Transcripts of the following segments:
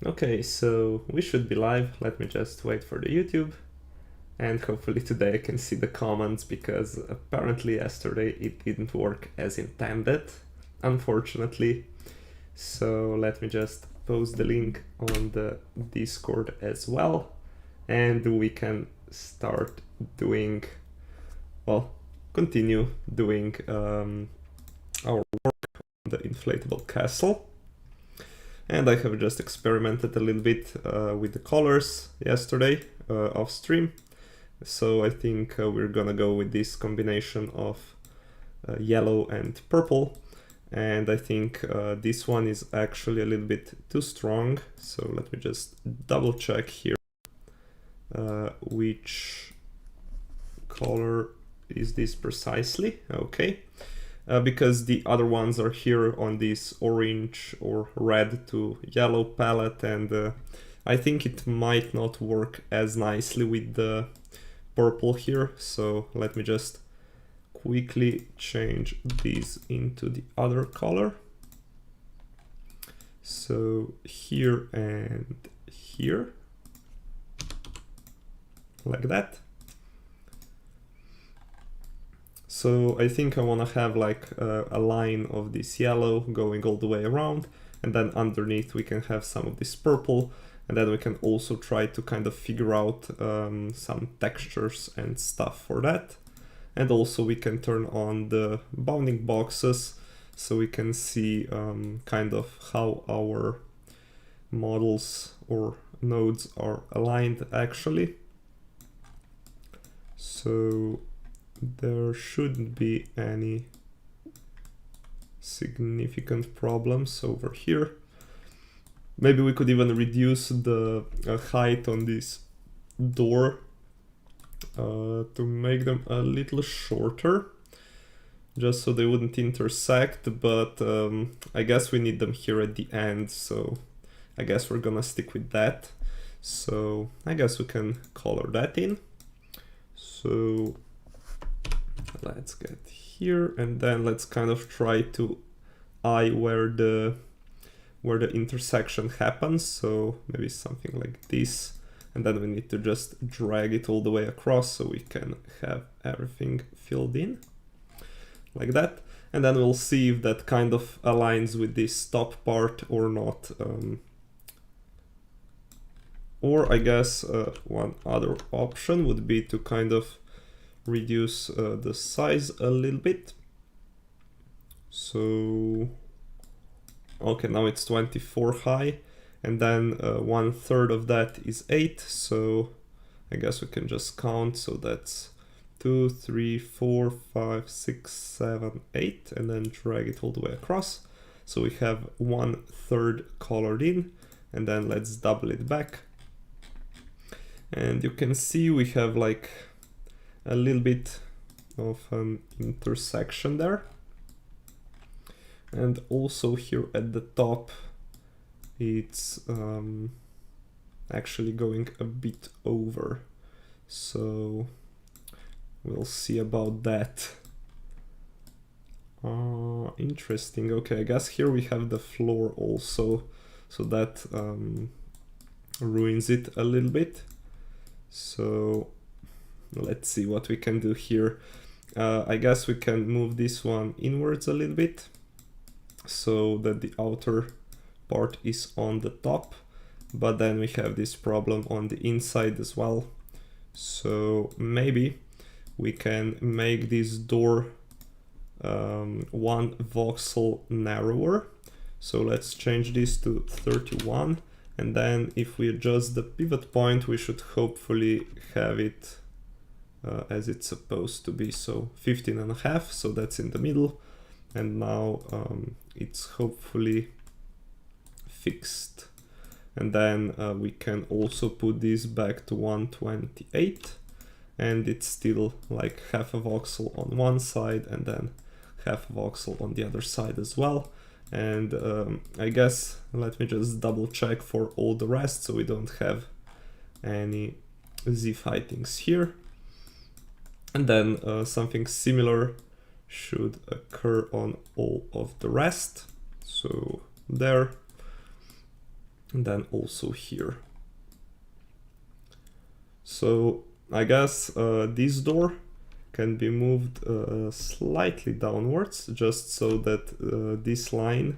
Okay, so we should be live. Let me just wait for the YouTube. And hopefully today I can see the comments, because apparently yesterday it didn't work as intended, unfortunately. So let me just post the link on the Discord as well. And we can start doing, well, continue doing our work on the inflatable castle. And I have just experimented a little bit with the colors yesterday off stream. So I think we're gonna go with this combination of yellow and purple. And I think this one is actually a little bit too strong. So let me just double check here which color is this precisely. Okay. Because the other ones are here on this orange or red to yellow palette, and I think it might not work as nicely with the purple here. So let me just quickly change these into the other color. So here and here, like that. So I think I want to have like a line of this yellow going all the way around, and then underneath we can have some of this purple, and then we can also try to kind of figure out some textures and stuff for that. And also we can turn on the bounding boxes so we can see kind of how our models or nodes are aligned actually. So there shouldn't be any significant problems over here. Maybe we could even reduce the height on this door to make them a little shorter, just so they wouldn't intersect, but I guess we need them here at the end, so I guess we're gonna stick with that. So I guess we can color that in. So let's get here, and then let's kind of try to eye where the intersection happens. So maybe something like this, and then we need to just drag it all the way across so we can have everything filled in like that. And then we'll see if that kind of aligns with this top part or not. Or I guess one other option would be to kind of reduce the size a little bit. So okay, now it's 24 high, and then 1/3 of that is 8, so I guess we can just count. So that's 2, 3, 4, 5, 6, 7, 8, and then drag it all the way across. So we have 1/3 colored in, and then let's double it back. And you can see we have like a little bit of an intersection there. And also here at the top, it's actually going a bit over. So we'll see about that. Interesting. Okay, I guess here we have the floor also, so that ruins it a little bit. So let's see what we can do here. I guess we can move this one inwards a little bit so that the outer part is on the top, but then we have this problem on the inside as well. So maybe we can make this door 1 voxel narrower. So let's change this to 31, and then if we adjust the pivot point, we should hopefully have it as it's supposed to be. So 15.5, so that's in the middle, and now it's hopefully fixed. And then we can also put this back to 128, and it's still like half a voxel on one side and then half a voxel on the other side as well. And I guess let me just double check for all the rest so we don't have any Z fightings here. And then something similar should occur on all of the rest. So there. and then also here. So I guess this door can be moved slightly downwards, just so that this line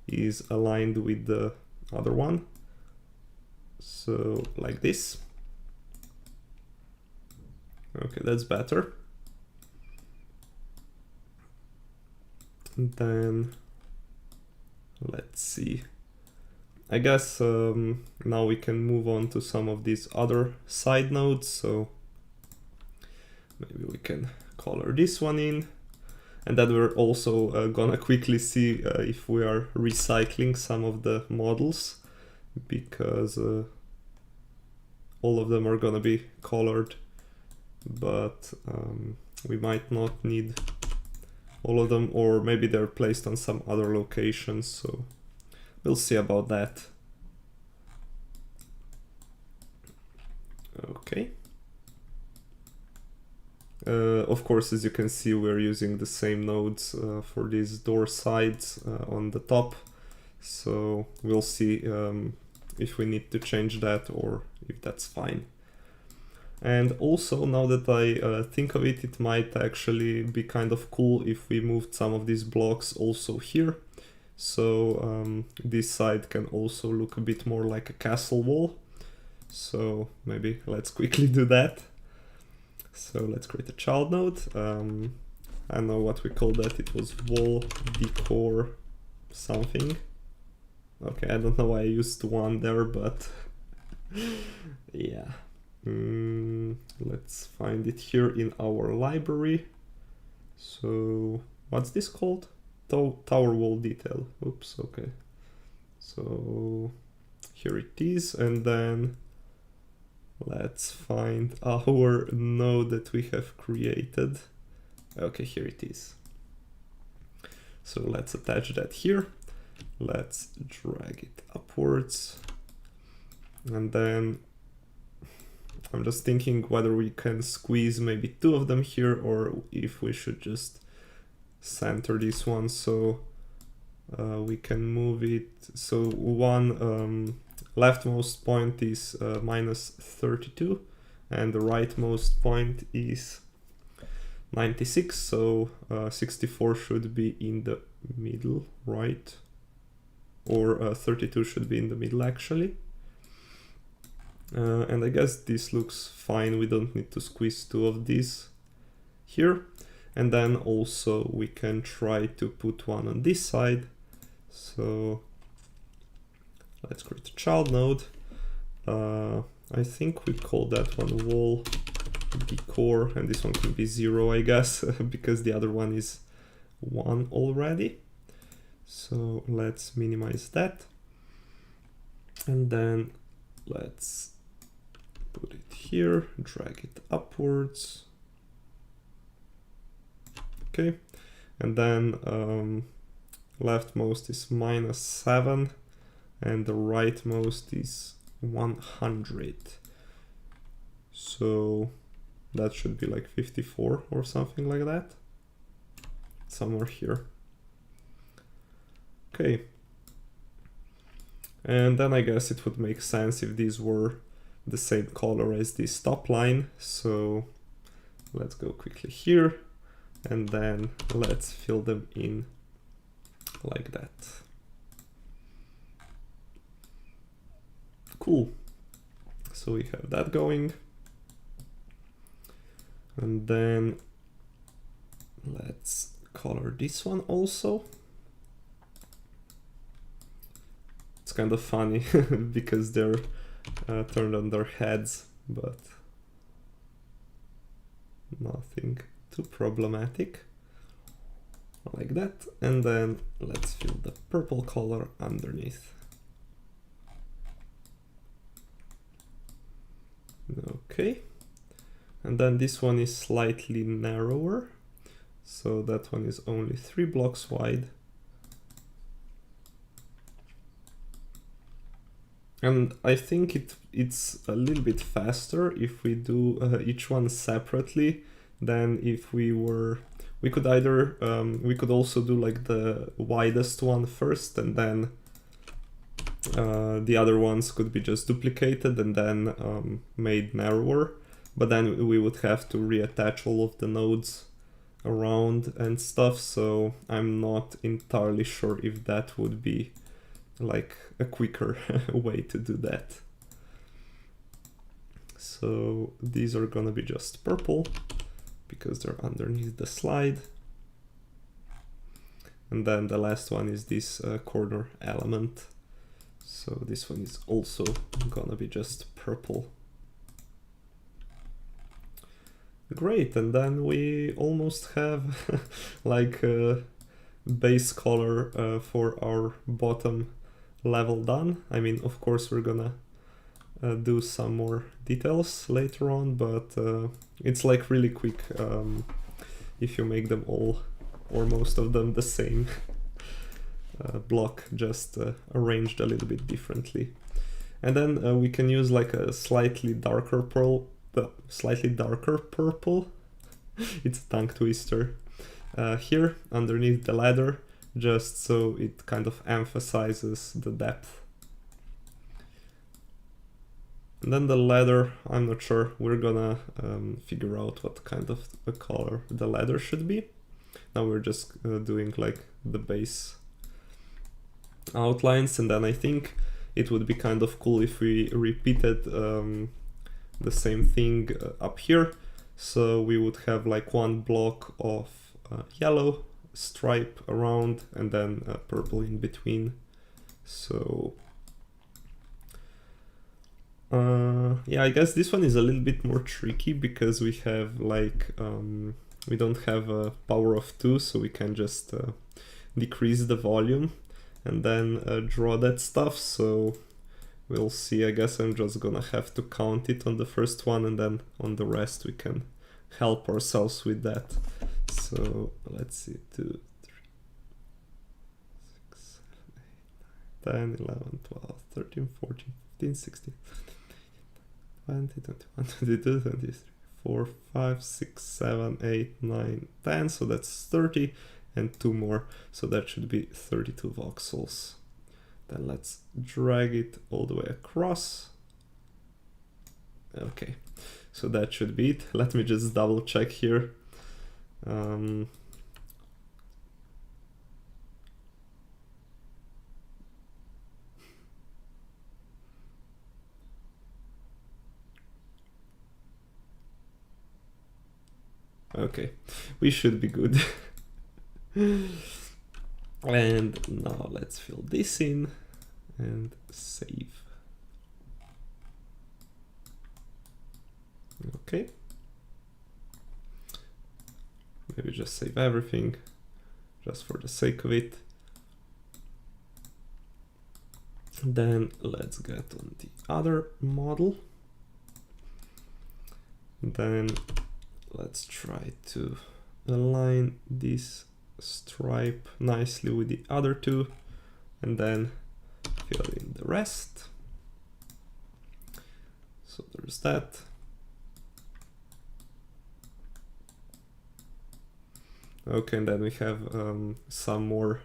is aligned with the other one. So like this. Okay, that's better. And then let's see. I guess now we can move on to some of these other side nodes. So maybe we can color this one in. And then we're also gonna quickly see if we are recycling some of the models, because all of them are gonna be colored, but we might not need all of them, or maybe they're placed on some other locations, so we'll see about that. Okay. Of course, as you can see, we're using the same nodes for these door sides on the top, so we'll see if we need to change that or if that's fine. And also, now that I think of it, it might actually be kind of cool if we moved some of these blocks also here. So this side can also look a bit more like a castle wall. So maybe let's quickly do that. So let's create a child node. I know what we called that. It was wall decor something. Okay, I don't know why I used one there, but yeah. Let's find it here in our library. So what's this called? Tower wall detail. Oops, okay. So here it is, and then let's find our node that we have created. Okay, here it is. So let's attach that here. Let's drag it upwards. And then I'm just thinking whether we can squeeze maybe two of them here, or if we should just center this one so we can move it. So one leftmost point is -32 and the rightmost point is 96, so 64 should be in the middle, right? Or 32 should be in the middle actually. And I guess this looks fine. We don't need to squeeze two of these here. And then also we can try to put one on this side. So let's create a child node. I think we call that one wall decor, and this one can be 0, I guess, because the other one is 1 already. So let's minimize that. And then let's put it here, drag it upwards. Okay, and then leftmost is -7 and the rightmost is 100. So that should be like 54 or something like that, somewhere here. Okay, and then I guess it would make sense if these were the same color as this top line. So let's go quickly here, and then let's fill them in like that. Cool. So we have that going. And then let's color this one also. It's kind of funny because they're turned on their heads, but nothing too problematic. Like that. And then let's fill the purple color underneath. Okay. And then this one is slightly narrower. So that one is only 3 blocks wide. And I think it's a little bit faster if we do each one separately than if we could either, we could also do like the widest one first and then The other ones could be just duplicated and then made narrower, but then we would have to reattach all of the nodes around and stuff, so I'm not entirely sure if that would be like a quicker way to do that. So these are gonna be just purple because they're underneath the slide. And then the last one is this corner element. So this one is also gonna be just purple. Great, and then we almost have like a base color for our bottom level done. I mean, of course, we're gonna do some more details later on, but it's like really quick if you make them all or most of them the same block, just arranged a little bit differently. And then we can use like a slightly darker purple. It's a tongue twister here underneath the ladder, just so it kind of emphasizes the depth. And then the ladder, I'm not sure, we're gonna figure out what kind of a color the ladder should be. Now we're just doing like the base outlines, and then I think it would be kind of cool if we repeated the same thing up here. So we would have like one block of yellow stripe around and then purple in between. So yeah, I guess this one is a little bit more tricky because we have like we don't have a power of 2, so we can just decrease the volume and then draw that stuff. So we'll see. I guess I'm just gonna have to count it on the first one, and then on the rest we can help ourselves with that. So let's see, 2, 3, 6, 7, 8, 9, 10, 11, 12, 13, 14, 15, 16, 20, 21, 22, 23, 4, 5, 6, 7, 8, 9, 10. So that's 30 and 2 more. So that should be 32 voxels. Then let's drag it all the way across. Okay, so that should be it. Let me just double check here. Okay, we should be good. And now let's fill this in and save. Okay. Maybe just save everything just for the sake of it. Then let's get on the other model. Then let's try to align this stripe nicely with the other two and then fill in the rest. So there's that. Okay, and then we have some more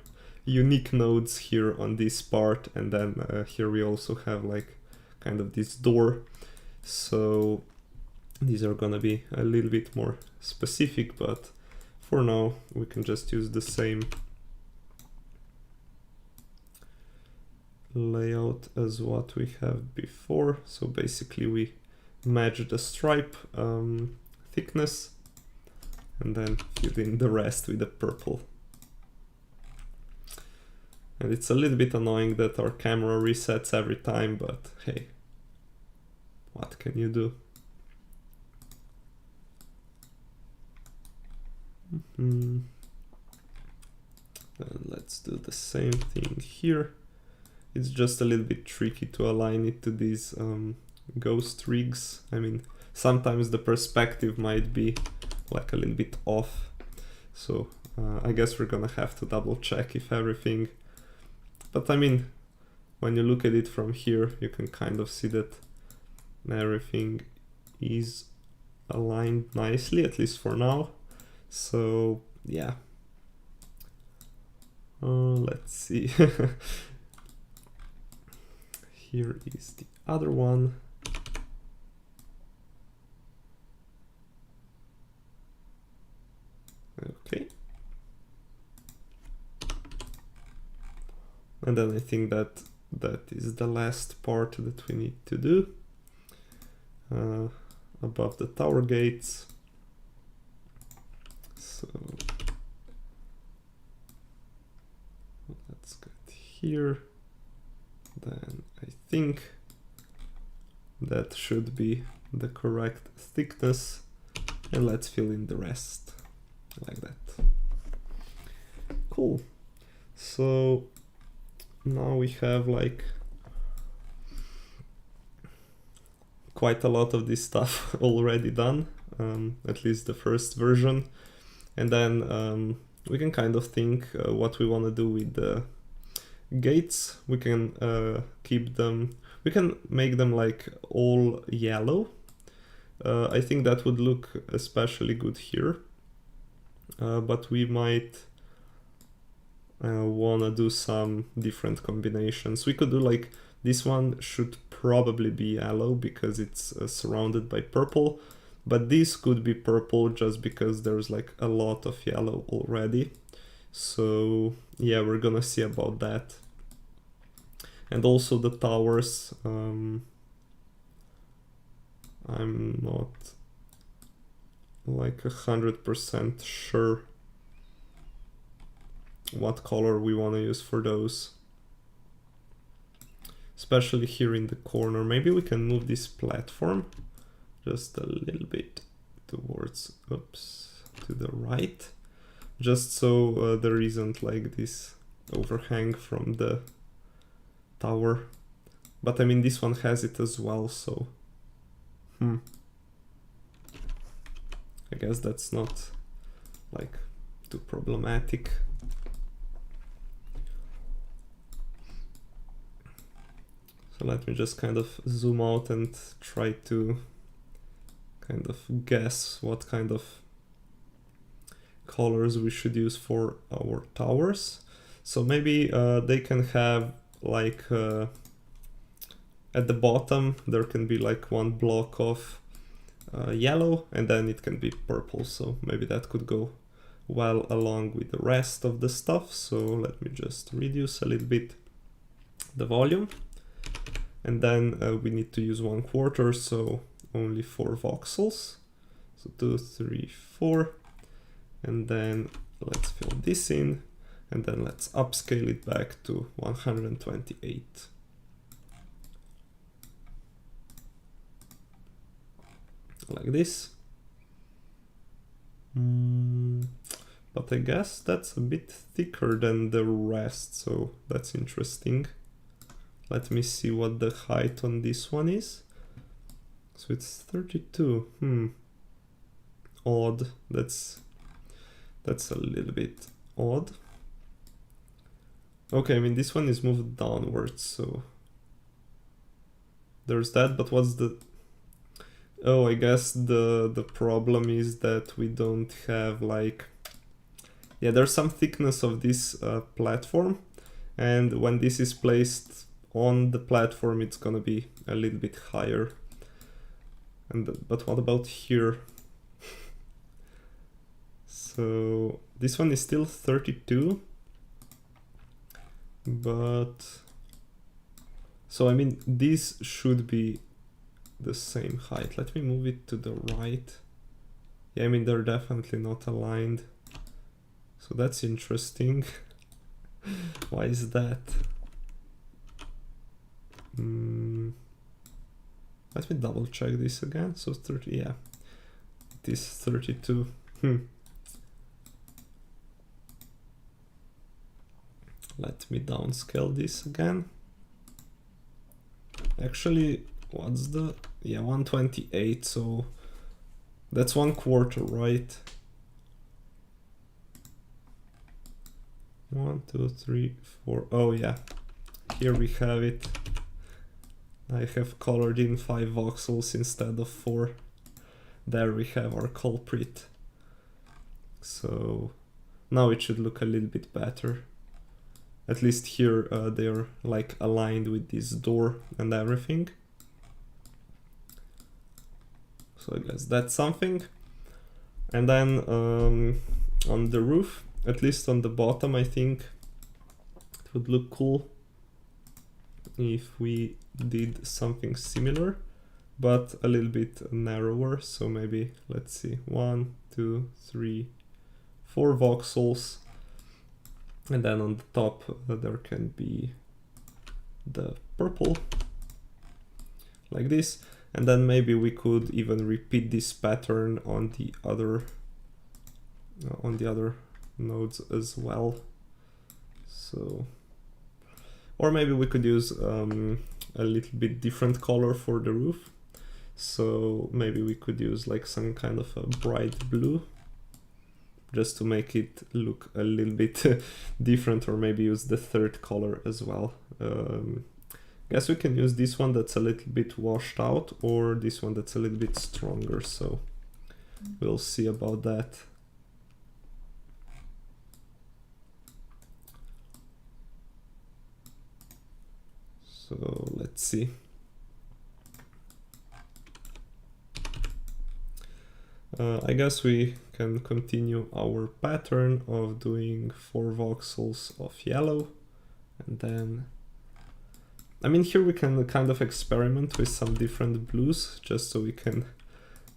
unique nodes here on this part, and then here we also have like kind of this door. So these are gonna be a little bit more specific, but for now we can just use the same layout as what we have before. So basically we match the stripe thickness and then fill in the rest with the purple. And it's a little bit annoying that our camera resets every time, but hey, what can you do? And let's do the same thing here. It's just a little bit tricky to align it to these ghost rigs. I mean, sometimes the perspective might be like a little bit off. So I guess we're gonna have to double check if everything, but I mean, when you look at it from here, you can kind of see that everything is aligned nicely, at least for now. So yeah, let's see. here is the other one. Okay. And then I think that is the last part that we need to do. Above the tower gates. So let's get here. Then I think that should be the correct thickness, and let's fill in the rest like that. Cool. So now we have like quite a lot of this stuff already done, at least the first version. And then we can kind of think what we want to do with the gates. We can keep them, we can make them like all yellow. I think that would look especially good here, but we might want to do some different combinations. We could do like, this one should probably be yellow because it's surrounded by purple, but this could be purple just because there's like a lot of yellow already. So yeah, we're gonna see about that. And also the towers, I'm not like 100% sure what color we want to use for those. Especially here in the corner. Maybe we can move this platform just a little bit towards, oops, to the right. Just so there isn't like this overhang from the tower. But I mean, this one has it as well, so I guess that's not like too problematic. So let me just kind of zoom out and try to kind of guess what kind of colors we should use for our towers. So maybe they can have like at the bottom there can be like one block of yellow, and then it can be purple, so maybe that could go well along with the rest of the stuff. So let me just reduce a little bit the volume, and then we need to use 1/4, so only 4 voxels. So 2, 3, 4, and then let's fill this in, and then let's upscale it back to 128. Like this. But I guess that's a bit thicker than the rest, so that's interesting. Let me see what the height on this one is. So it's 32. Odd. That's a little bit odd. Okay, I mean, this one is moved downwards, so there's that, but what's the... Oh, I guess the problem is that we don't have like... Yeah, there's some thickness of this platform, and when this is placed on the platform, it's gonna be a little bit higher. But what about here? So this one is still 32, but... So I mean, this should be the same height. Let me move it to the right. Yeah, I mean, they're definitely not aligned. So that's interesting. Why is that? Let me double check this again. So 30, yeah, it is 32. Let me downscale this again. Actually, what's the... Yeah, 128, so that's 1/4, right? 1, 2, 3, 4. Oh yeah, here we have it. I have colored in 5 voxels instead of 4. There we have our culprit. So now it should look a little bit better. At least here they're like aligned with this door and everything. So I guess that's something. And then on the roof, at least on the bottom, I think it would look cool if we did something similar, but a little bit narrower. So maybe, let's see, 1, 2, 3, 4 voxels. And then on the top, there can be the purple, like this. And then maybe we could even repeat this pattern on the other nodes as well. So, or maybe we could use a little bit different color for the roof. So maybe we could use like some kind of a bright blue, just to make it look a little bit different, or maybe use the third color as well. Guess we can use this one that's a little bit washed out, or this one that's a little bit stronger, so we'll see about that. So let's see. I guess we can continue our pattern of doing 4 voxels of yellow, and then I mean, here we can kind of experiment with some different blues, just so we can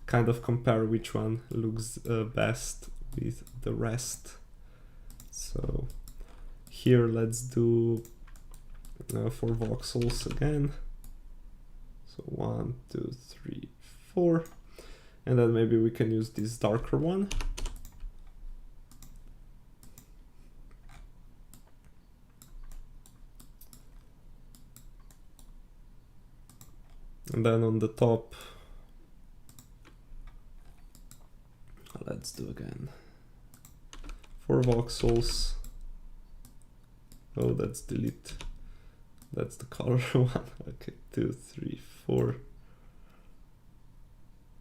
kind of compare which one looks best with the rest. So here let's do 4 voxels again. So 1, 2, 3, 4. And then maybe we can use this darker one. And then on the top, let's do again 4 voxels. Oh, that's delete. That's the color one. Okay, 2, 3, 4.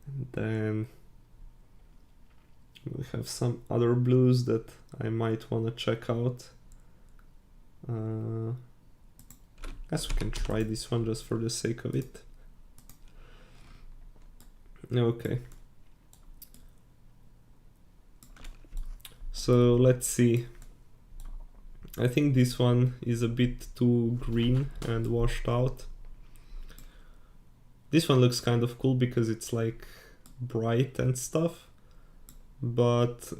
And then we have some other blues that I might want to check out. Guess we can try this one just for the sake of it. Okay. So let's see. I think this one is a bit too green and washed out. This one looks kind of cool because it's like bright and stuff, but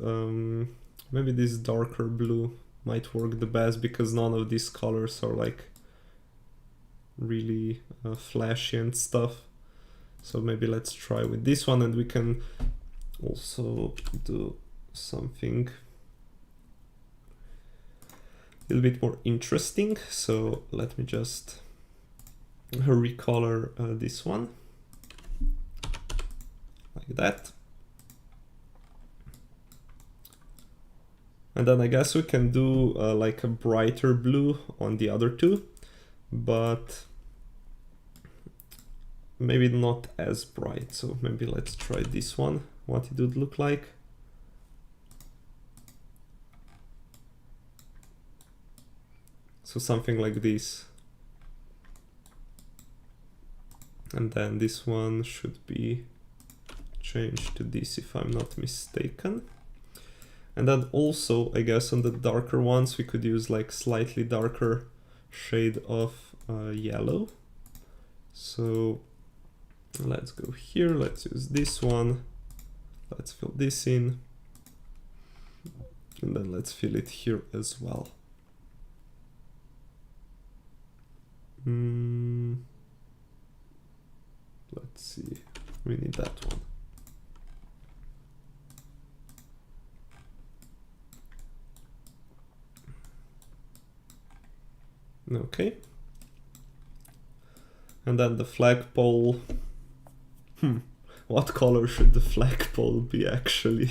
maybe this darker blue might work the best because none of these colors are like really flashy and stuff. So maybe let's try with this one, and we can also do something a little bit more interesting. So let me just recolor this one like that. And then I guess we can do like a brighter blue on the other two, but maybe not as bright. So maybe let's try this one, what it would look like. So something like this. And then this one should be changed to this if I'm not mistaken. And then also, I guess on the darker ones, we could use like slightly darker shade of yellow. So let's go here, let's use this one. Let's fill this in. And then let's fill it here as well. Let's see, we need that one. Okay. And then the flagpole. What color should the flagpole be actually?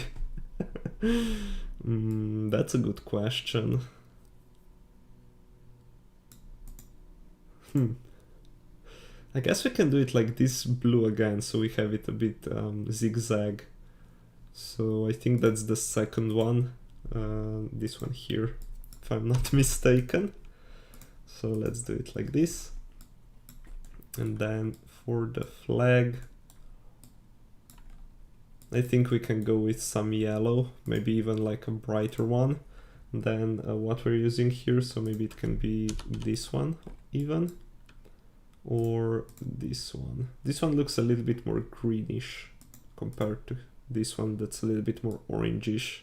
That's a good question. I guess we can do it like this blue again, so we have it a bit zigzag. So I think that's the second one, this one here, if I'm not mistaken. So let's do it like this. And then for the flag, I think we can go with some yellow, maybe even like a brighter one than what we're using here. So maybe it can be this one even, or this one. This one looks a little bit more greenish compared to this one that's a little bit more orangish.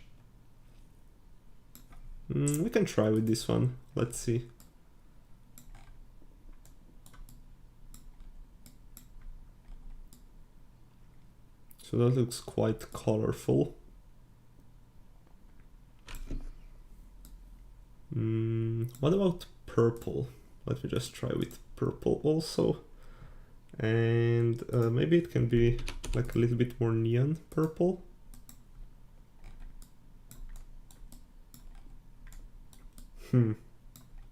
We can try with this one. Let's see. So that looks quite colorful. What about purple? Let me just try with purple also. And maybe it can be like a little bit more neon purple.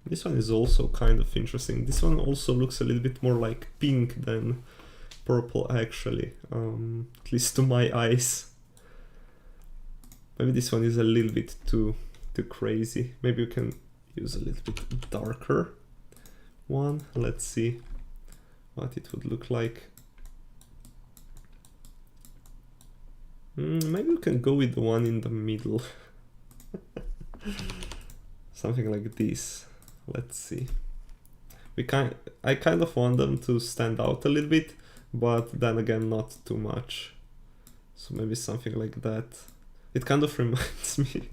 This one is also kind of interesting. This one also looks a little bit more like pink than purple actually, at least to my eyes. Maybe this one is a little bit too crazy. Maybe we can use a little bit darker one. Let's see what it would look like. Maybe we can go with the one in the middle. Something like this. Let's see. I kind of want them to stand out a little bit, but then again not too much. So maybe something like that. It kind of reminds me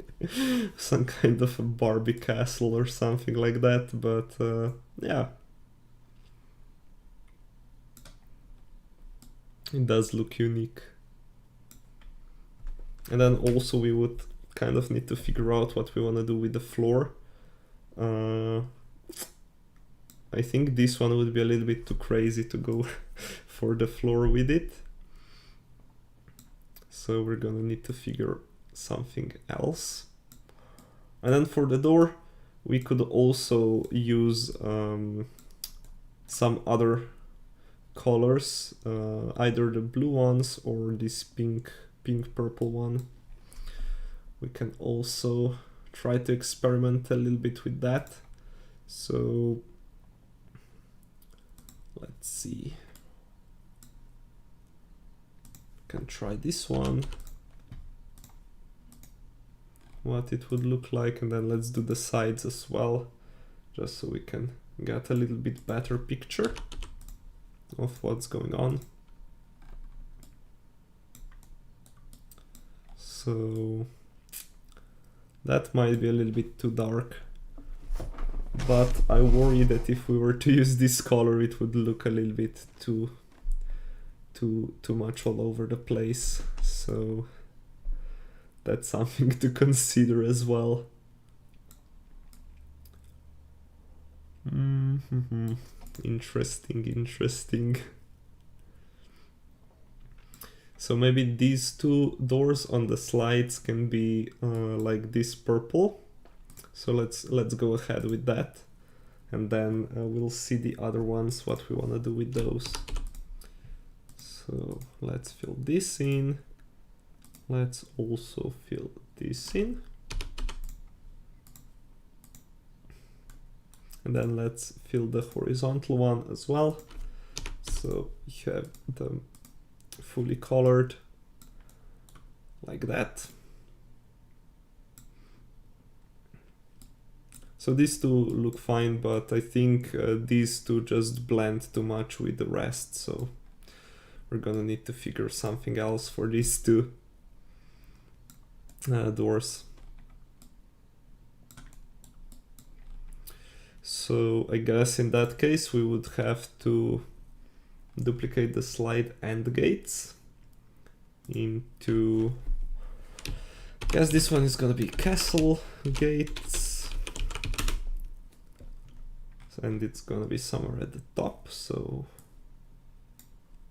some kind of a Barbie castle or something like that, but yeah. It does look unique. And then also we would kind of need to figure out what we want to do with the floor. I think this one would be a little bit too crazy to go for the floor with it. So we're gonna need to figure something else. And then for the door, we could also use some other colors, either the blue ones or this pink purple one. We can also try to experiment a little bit with that. So let's see. Can try this one, what it would look like, and then let's do the sides as well, just so we can get a little bit better picture of what's going on. So that might be a little bit too dark, but I worry that if we were to use this color, it would look a little bit too much all over the place. So that's something to consider as well. Interesting. So maybe these two doors on the slides can be like this purple. So let's go ahead with that, and then we'll see the other ones, what we want to do with those. So let's fill this in. Let's also fill this in. And then let's fill the horizontal one as well. So you have them fully colored like that. So these two look fine, but I think these two just blend too much with the rest. So we're gonna need to figure something else for these two doors. So I guess in that case we would have to duplicate the slide and gates into, I guess this one is gonna be castle gates, and it's gonna be somewhere at the top. So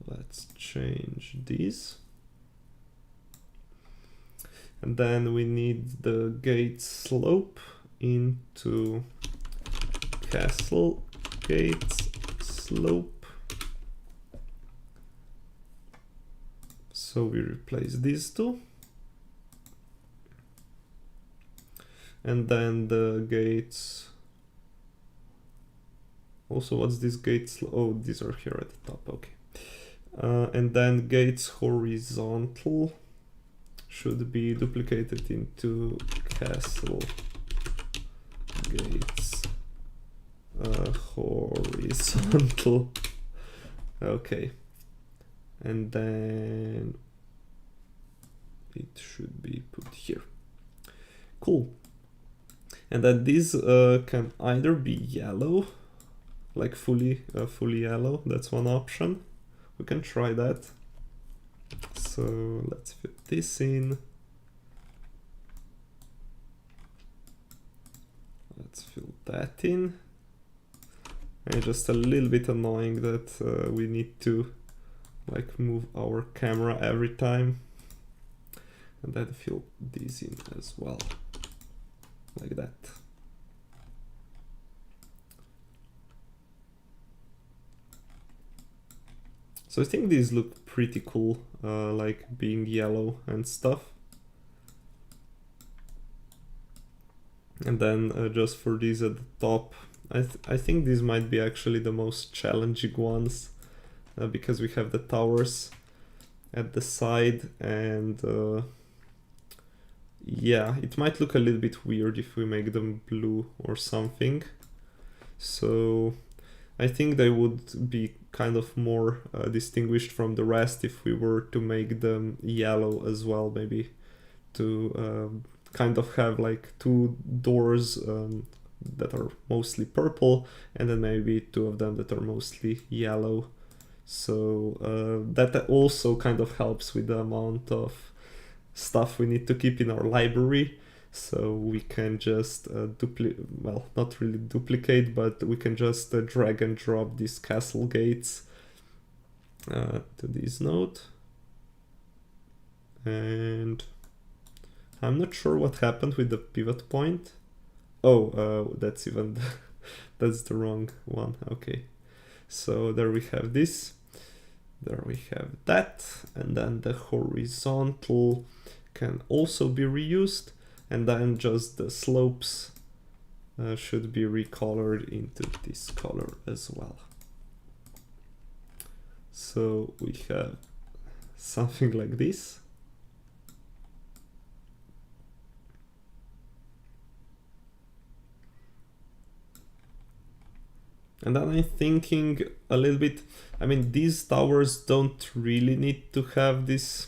let's change these. And then we need the gate slope into castle gates slope. So we replace these two. And then the gates Also, what's this gates? Oh, these are here at the top, okay. And then gates horizontal should be duplicated into castle gates horizontal. Okay. And then it should be put here. Cool. And then these can either be yellow, like fully yellow. That's one option. We can try that. So let's fit this in. Let's fill that in. And just a little bit annoying that we need to like move our camera every time. And then fill these in as well, like that. So I think these look pretty cool, like being yellow and stuff. And then just for these at the top, I think these might be actually the most challenging ones, because we have the towers at the side, and yeah, it might look a little bit weird if we make them blue or something. So I think they would be kind of more distinguished from the rest if we were to make them yellow as well, maybe to kind of have like two doors that are mostly purple, and then maybe two of them that are mostly yellow. So that also kind of helps with the amount of stuff we need to keep in our library. So we can just well, not really duplicate, but we can just drag and drop these castle gates to this node. And I'm not sure what happened with the pivot point. Oh, that's even that's the wrong one. Okay, so there we have this. There we have that, and then the horizontal can also be reused. And then just the slopes should be recolored into this color as well. So we have something like this. And then I'm thinking a little bit, I mean, these towers don't really need to have this.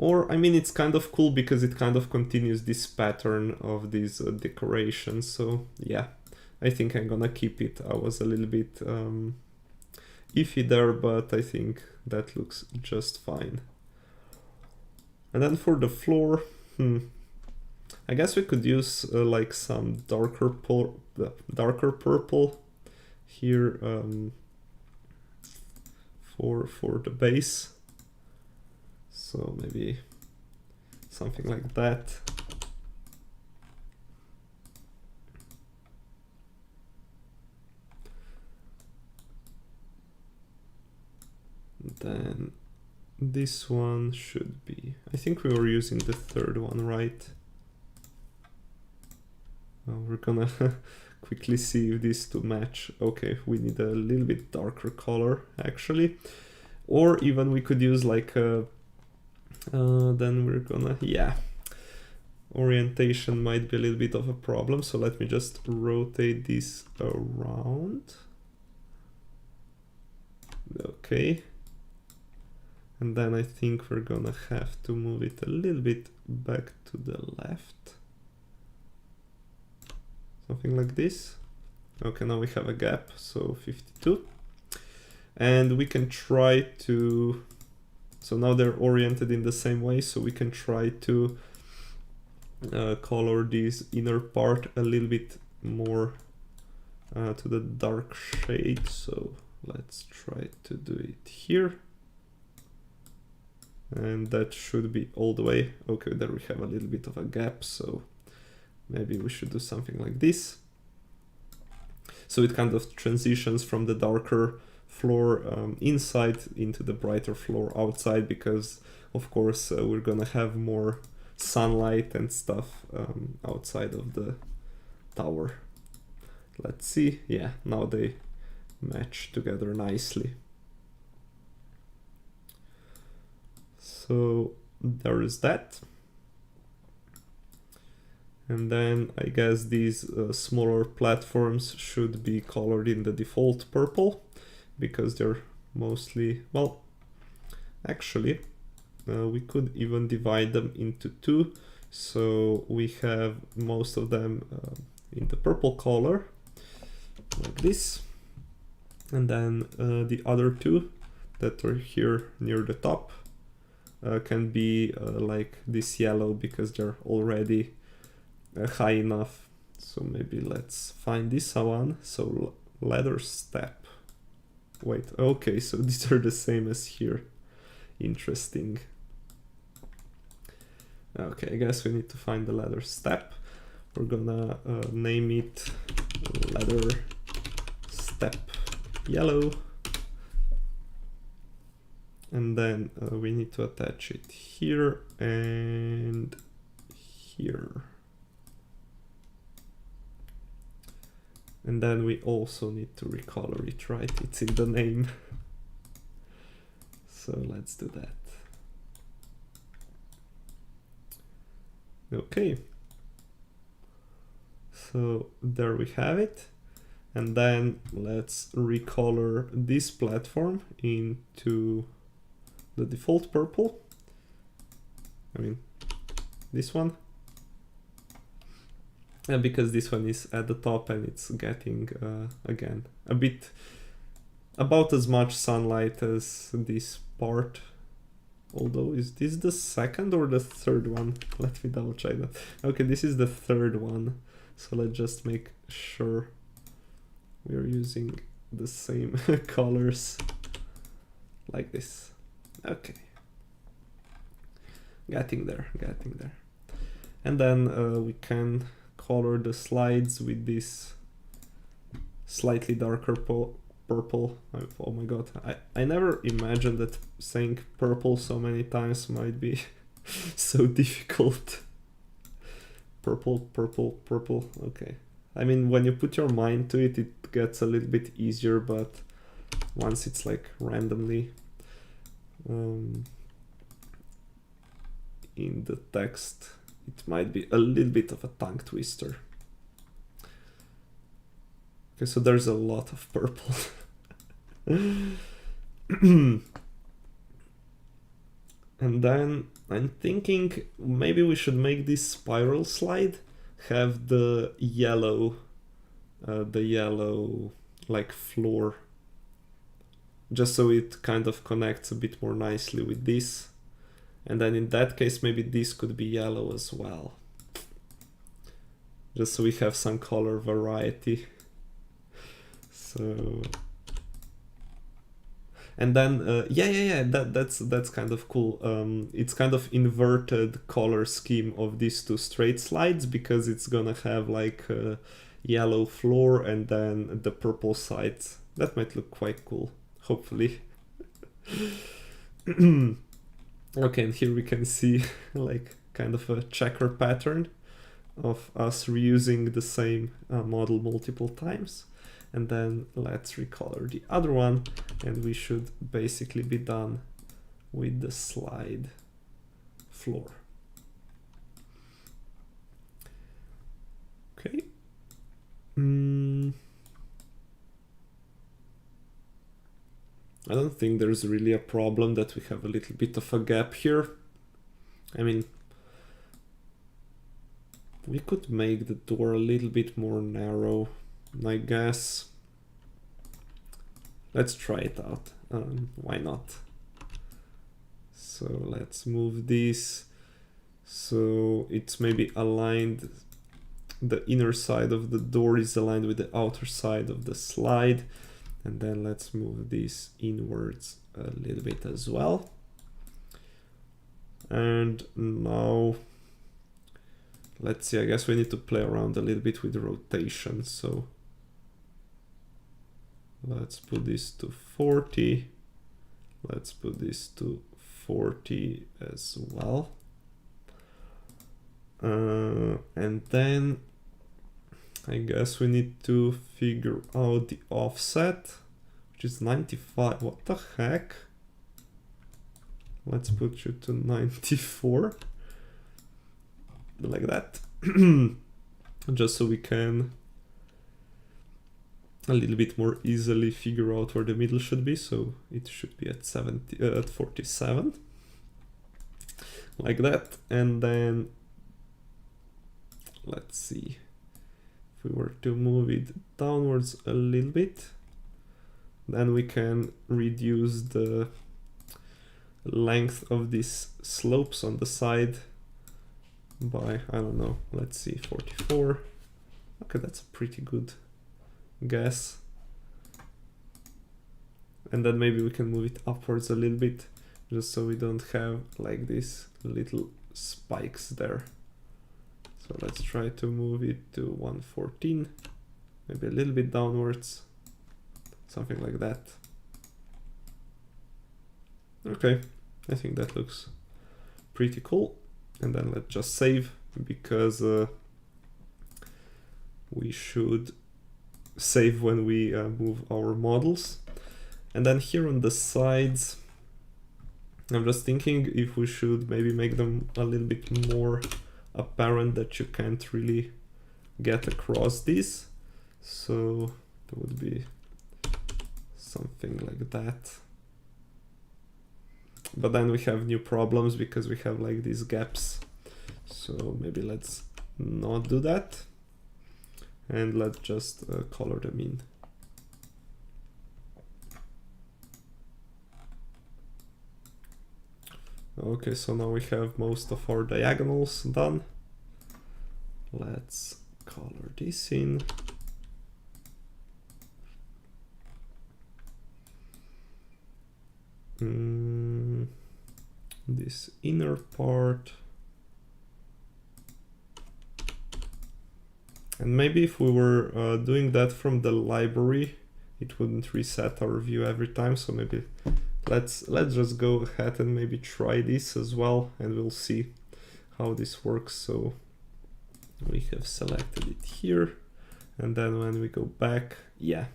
Or, I mean, it's kind of cool because it kind of continues this pattern of these decorations. So, yeah, I think I'm gonna keep it. I was a little bit iffy there, but I think that looks just fine. And then for the floor, I guess we could use like some darker purple here for the base. So maybe something like that. Then this one should be, I think we were using the third one, right? We're gonna quickly see if these two match. Okay, we need a little bit darker color actually. Or even we could use like a then we're gonna, yeah, orientation might be a little bit of a problem, so let me just rotate this around. Okay, and then I think we're gonna have to move it a little bit back to the left, something like this. Okay, now we have a gap, so 52, and we can try to, so now they're oriented in the same way, so we can try to color this inner part a little bit more to the dark shade. So let's try to do it here. And that should be all the way. Okay, there we have a little bit of a gap, so maybe we should do something like this. So it kind of transitions from the darker floor inside into the brighter floor outside, because of course we're gonna have more sunlight and stuff outside of the tower, Let's see. Yeah, now they match together nicely. So there is that. And then I guess these smaller platforms should be colored in the default purple, because they're mostly, well, actually, we could even divide them into two. So we have most of them in the purple color, like this. And then the other two that are here near the top can be like this yellow, because they're already high enough. So maybe let's find this one. So ladder step. Wait, okay, so these are the same as here. Interesting. Okay, I guess we need to find the ladder step. We're gonna name it ladder step yellow. And then we need to attach it here and here. And then we also need to recolor it, right? It's in the name. So let's do that. Okay. So there we have it. And then let's recolor this platform into the default purple. I mean, this one. And because this one is at the top and it's getting, again, a bit, about as much sunlight as this part. Although, is this the second or the third one? Let me double check that. Okay, this is the third one. So let's just make sure we're using the same colors like this. Okay. Getting there, getting there. And then we can color the slides with this slightly darker purple. Oh my god, I never imagined that saying purple so many times might be so difficult. Purple, purple, purple, okay. I mean, when you put your mind to it, it gets a little bit easier, but once it's like randomly in the text, it might be a little bit of a tongue twister. Okay, so there's a lot of purple. And then I'm thinking maybe we should make this spiral slide have the yellow like floor, just so it kind of connects a bit more nicely with this. And then in that case, maybe this could be yellow as well, just so we have some color variety. So, and then that's kind of cool. It's kind of inverted color scheme of these two straight slides, because it's gonna have like a yellow floor and then the purple sides. That might look quite cool, hopefully. Okay, and here we can see like kind of a checker pattern of us reusing the same model multiple times. And then let's recolor the other one, and we should basically be done with the slide floor. Okay. I don't think there's really a problem that we have a little bit of a gap here. I mean, we could make the door a little bit more narrow, I guess. Let's try it out. Why not? So let's move this so it's maybe aligned. The inner side of the door is aligned with the outer side of the slide. And then let's move this inwards a little bit as well. And now, let's see, I guess we need to play around a little bit with the rotation. So let's put this to 40. Let's put this to 40 as well. And then I guess we need to figure out the offset, which is 95. What the heck? Let's put you to 94. Like that. Just so we can a little bit more easily figure out where the middle should be. So it should be at 47. Like that. And then let's see. If we were to move it downwards a little bit, then we can reduce the length of these slopes on the side by, I don't know, let's see, 44. Okay, that's a pretty good guess. And then maybe we can move it upwards a little bit, just so we don't have like these little spikes there. So let's try to move it to 114, maybe a little bit downwards, something like that. Okay, I think that looks pretty cool. And then let's just save, because we should save when we move our models. And then here on the sides, I'm just thinking if we should maybe make them a little bit more apparent that you can't really get across these. So there would be something like that. But then we have new problems because we have like these gaps. So maybe let's not do that. And let's just color them in. Okay, so now we have most of our diagonals done. Let's color this in. This inner part. And maybe if we were doing that from the library, it wouldn't reset our view every time. So maybe let's just go ahead and maybe try this as well, and we'll see how this works. So we have selected it here, and then when we go back, yeah,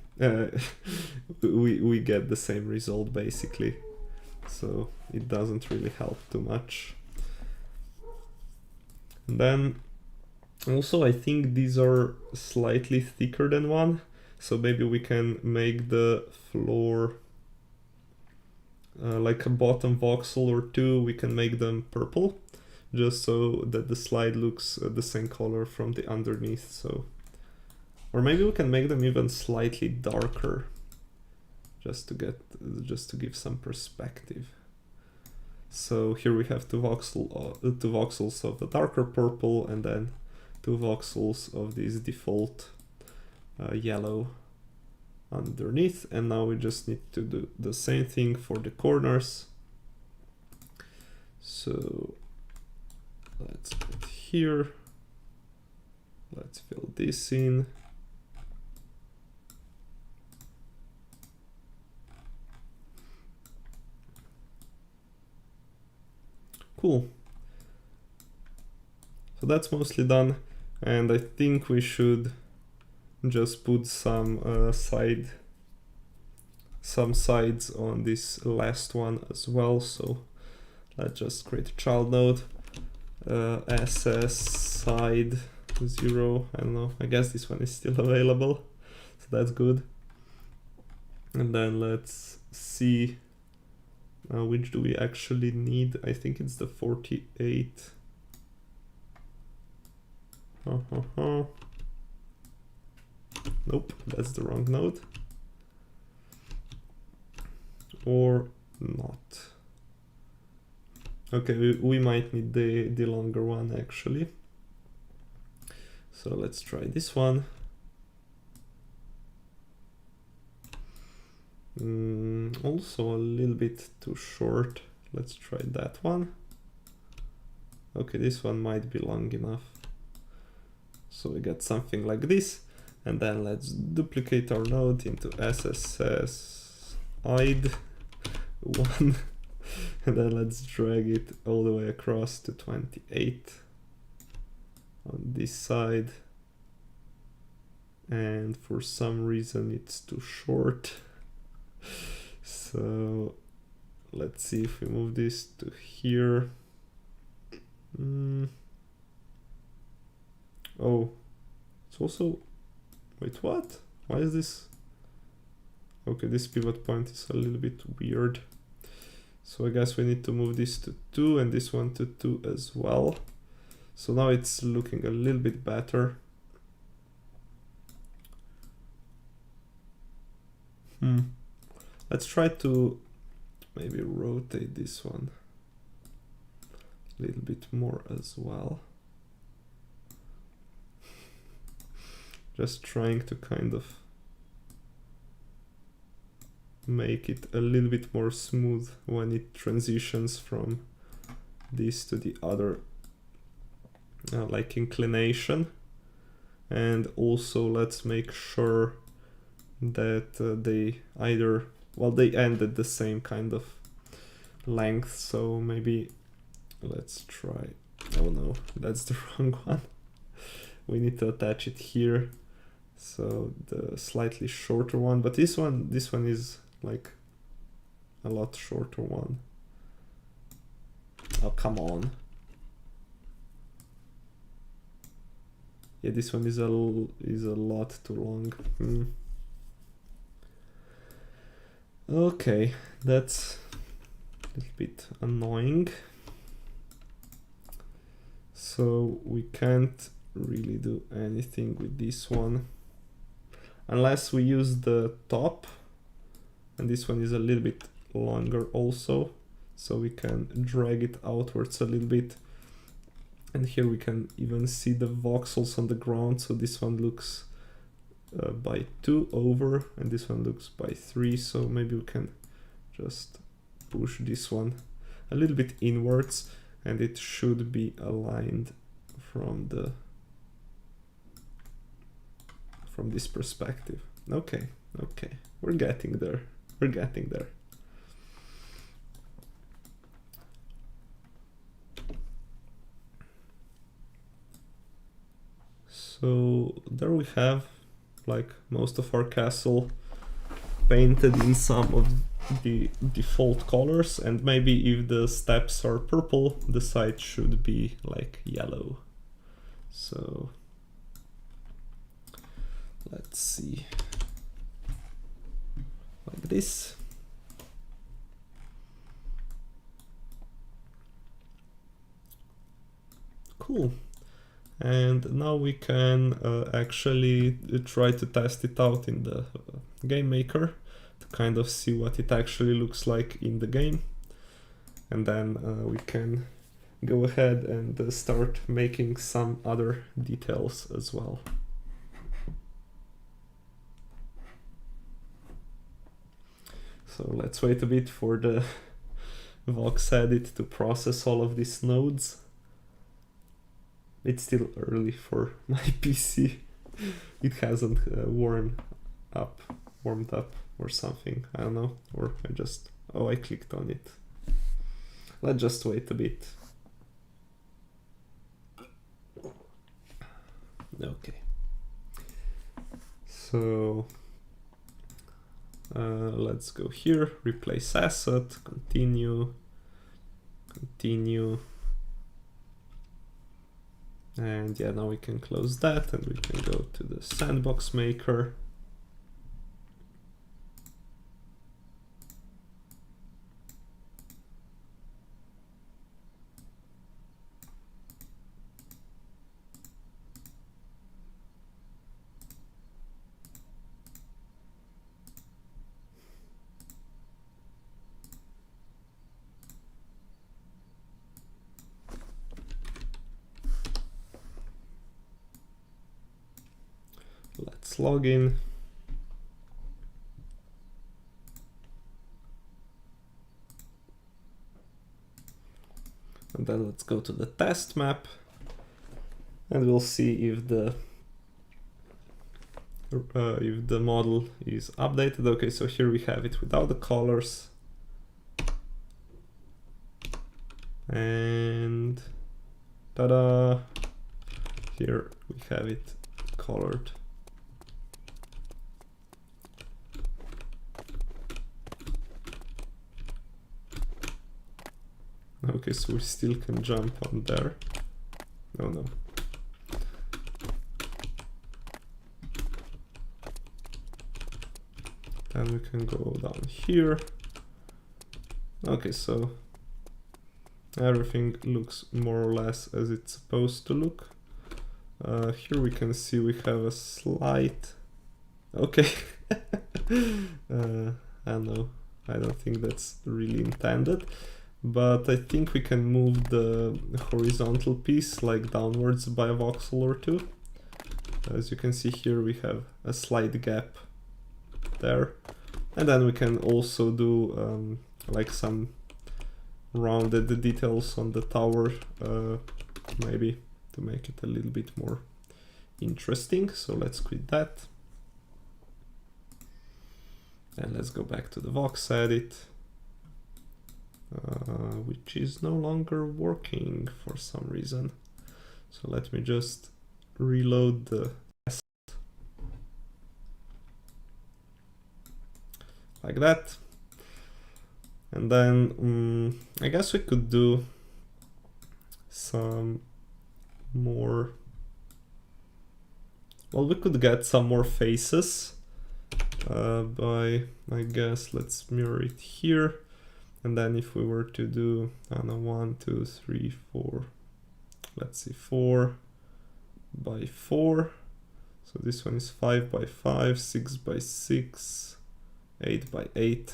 we get the same result basically. So it doesn't really help too much. And then also, I think these are slightly thicker than one, so maybe we can make the floor like a bottom voxel or two. We can make them purple, just so that the slide looks the same color from the underneath. So, or maybe we can make them even slightly darker, just to give some perspective. So here we have two voxels of the darker purple, and then 2 voxels of this default yellow underneath. And now we just need to do the same thing for the corners. So let's put here, let's fill this in. Cool. So that's mostly done. And I think we should just put some sides on this last one as well. So let's just create a child node, SS side 0. I don't know, I guess this one is still available, so that's good. And then let's see which do we actually need. I think it's the 48. Nope, that's the wrong node. Or not. Okay, we might need the longer one actually. So let's try this one. Also a little bit too short. Let's try that one. Okay, this one might be long enough. So we get something like this, and then let's duplicate our node into SSS id 1, and then let's drag it all the way across to 28 on this side. and for some reason it's too short. So let's see if we move this to here. Oh, it's also, wait, what? Why is this? Okay, this pivot point is a little bit weird. So I guess we need to move this to 2 and this one to 2 as well. So now it's looking a little bit better. Let's try to maybe rotate this one a little bit more as well. Just trying to kind of make it a little bit more smooth when it transitions from this to the other like inclination. And also let's make sure that they either, well, they end at the same kind of length. So maybe let's try, oh no, that's the wrong one. We need to attach it here. So the slightly shorter one, but this one is like a lot shorter one. Oh, come on. Yeah, this one is a lot too long. Okay, that's a little bit annoying. So we can't really do anything with this one unless we use the top, and this one is a little bit longer also, so we can drag it outwards a little bit. And here we can even see the voxels on the ground. So this one looks by 2 over, and this one looks by 3. So maybe we can just push this one a little bit inwards, and it should be aligned from this perspective. Okay, we're getting there. So there we have like most of our castle painted in some of the default colors, and maybe if the steps are purple, the side should be like yellow. So let's see, like this. Cool. And now we can actually try to test it out in the game maker to kind of see what it actually looks like in the game. And then we can go ahead and start making some other details as well. So let's wait a bit for the Vox edit to process all of these nodes. It's still early for my PC. It hasn't warmed up or something. I don't know. Or I clicked on it. Let's just wait a bit. Okay. So let's go here, replace asset, continue. And yeah, now we can close that and we can go to the sandbox maker. Let's log in. And then let's go to the test map and we'll see if the model is updated. Okay, so here we have it without the colors. And ta-da! Here we have it colored Okay, so we still can jump on there. Oh no. Then we can go down here. Okay, so everything looks more or less as it's supposed to look. Here we can see we have a slight... Okay. I know, I don't think that's really intended, but I think we can move the horizontal piece like downwards by a voxel or two. As you can see here, we have a slight gap there. And then we can also do like some rounded details on the tower, maybe to make it a little bit more interesting. So let's quit that. And let's go back to the Vox edit, which is no longer working for some reason. So let me just reload the test like that. And then I guess we could do some more, well, we could get some more faces by, I guess, let's mirror it here. And then if we were to do, I don't know, 1, 2, 3, 4, let's see, 4 by 4. So this one is 5 by 5, 6 by 6, 8 by 8,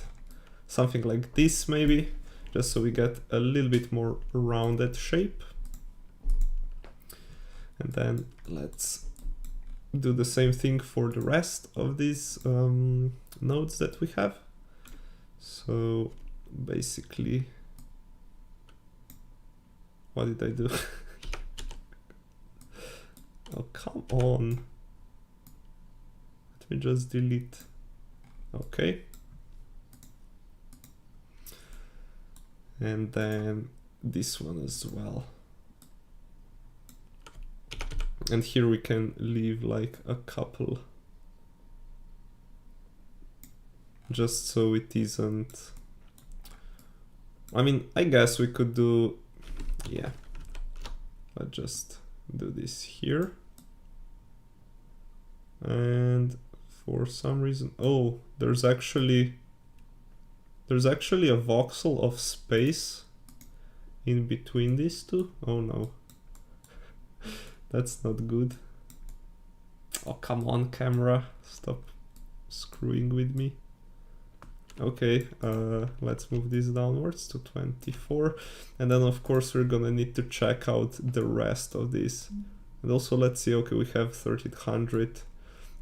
something like this maybe, just so we get a little bit more rounded shape. And then let's do the same thing for the rest of these nodes that we have. So basically, what did I do? Oh, come on. Let me just delete. Okay. And then this one as well. And here we can leave like a couple, just so it isn't, I mean, I guess we could do, yeah, let's just do this here. And for some reason, oh, there's actually a voxel of space in between these two. Oh no. That's not good. Oh, come on, camera. Stop screwing with me. Okay, let's move this downwards to 24. And then, of course, we're gonna need to check out the rest of this. And also, let's see, okay, we have 1300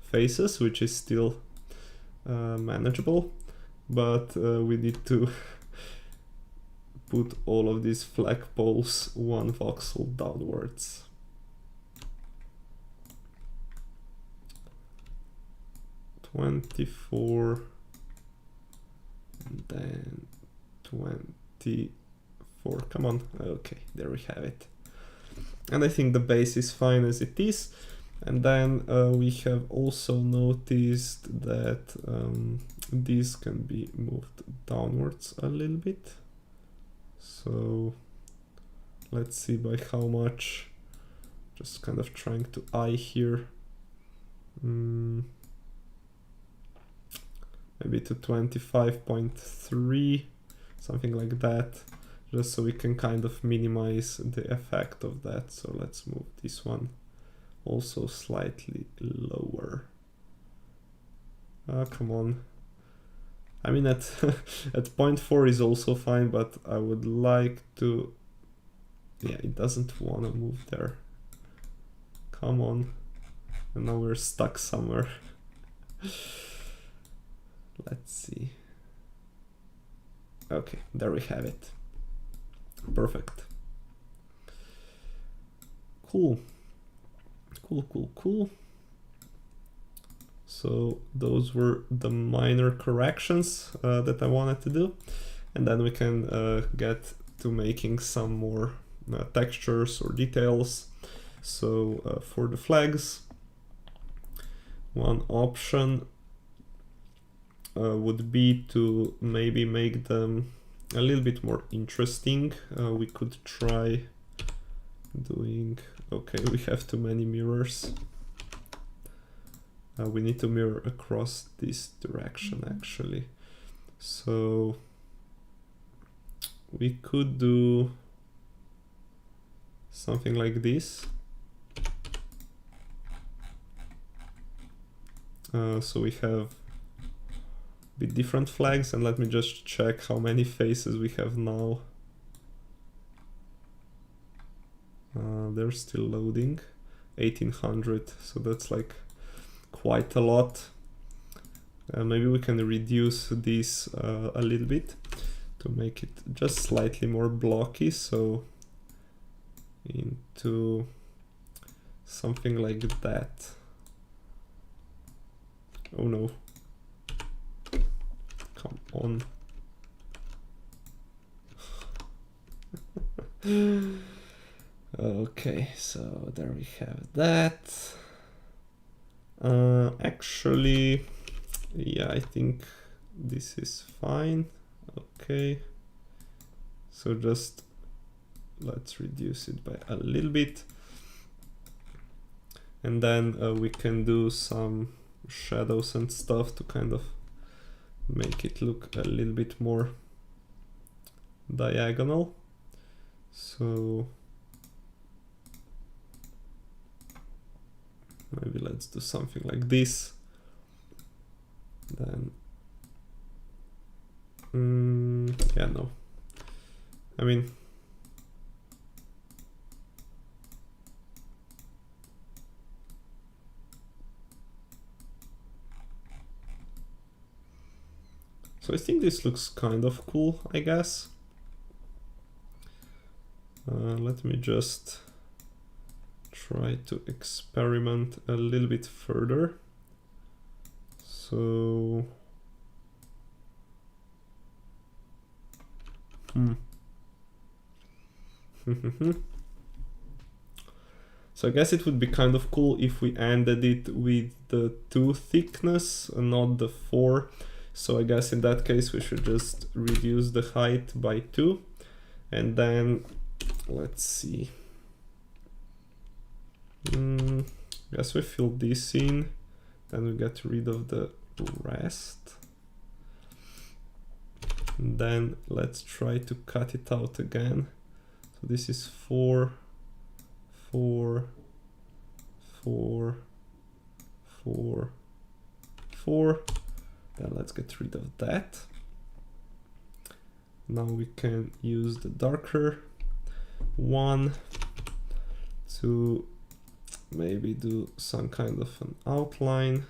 faces, which is still manageable. But we need to put all of these flagpoles one voxel downwards. 24 and then 24. Come on. Okay, there we have it. And I think the base is fine as it is. And then we have also noticed that these can be moved downwards a little bit. So let's see by how much. Just kind of trying to eye here. Maybe to 25.3, something like that, just so we can kind of minimize the effect of that. So let's move this one also slightly lower. Come on. I mean, at 0.4 is also fine, but I would like to, yeah, it doesn't want to move there. Come on. And now we're stuck somewhere. Let's see. Okay, there we have it. Perfect. Cool. Cool. So those were the minor corrections that I wanted to do. And then we can get to making some more textures or details. So for the flags, one option would be to maybe make them a little bit more interesting, we could try doing, okay, we have too many mirrors. We need to mirror across this direction actually. So we could do something like this. So we have a bit different flags, and let me just check how many faces we have now. They're still loading, 1800, so that's like quite a lot. Maybe we can reduce this a little bit to make it just slightly more blocky, so into something like that. Oh no, come on. Okay, so there we have that. Actually, yeah, I think this is fine. Okay, so just let's reduce it by a little bit, and then we can do some shadows and stuff to kind of make it look a little bit more diagonal. So maybe let's do something like this. Then yeah, no, I mean, so I think this looks kind of cool, I guess. Let me just try to experiment a little bit further. So so I guess it would be kind of cool if we ended it with the 2 thickness and not the 4. So I guess in that case we should just reduce the height by 2, and then let's see. Guess we fill this in, then we get rid of the rest. And then let's try to cut it out again. So this is 4, 4, 4, 4, 4. Then let's get rid of that. Now we can use the darker one to maybe do some kind of an outline.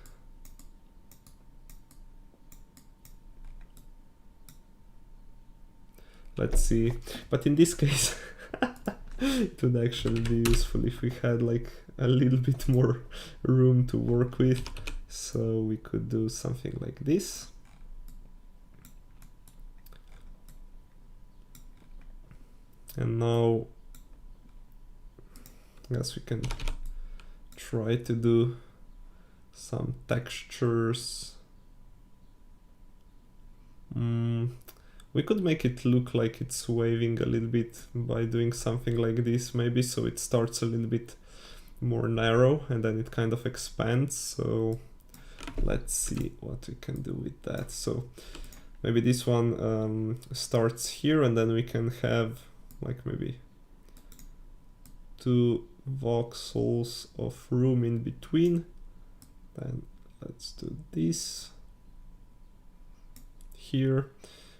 Let's see, but in this case it would actually be useful if we had like a little bit more room to work with. So we could do something like this. And now I guess we can try to do some textures. We could make it look like it's waving a little bit by doing something like this, maybe, so it starts a little bit more narrow and then it kind of expands. So let's see what we can do with that. So maybe this one starts here, and then we can have like maybe 2 voxels of room in between. Then let's do this here,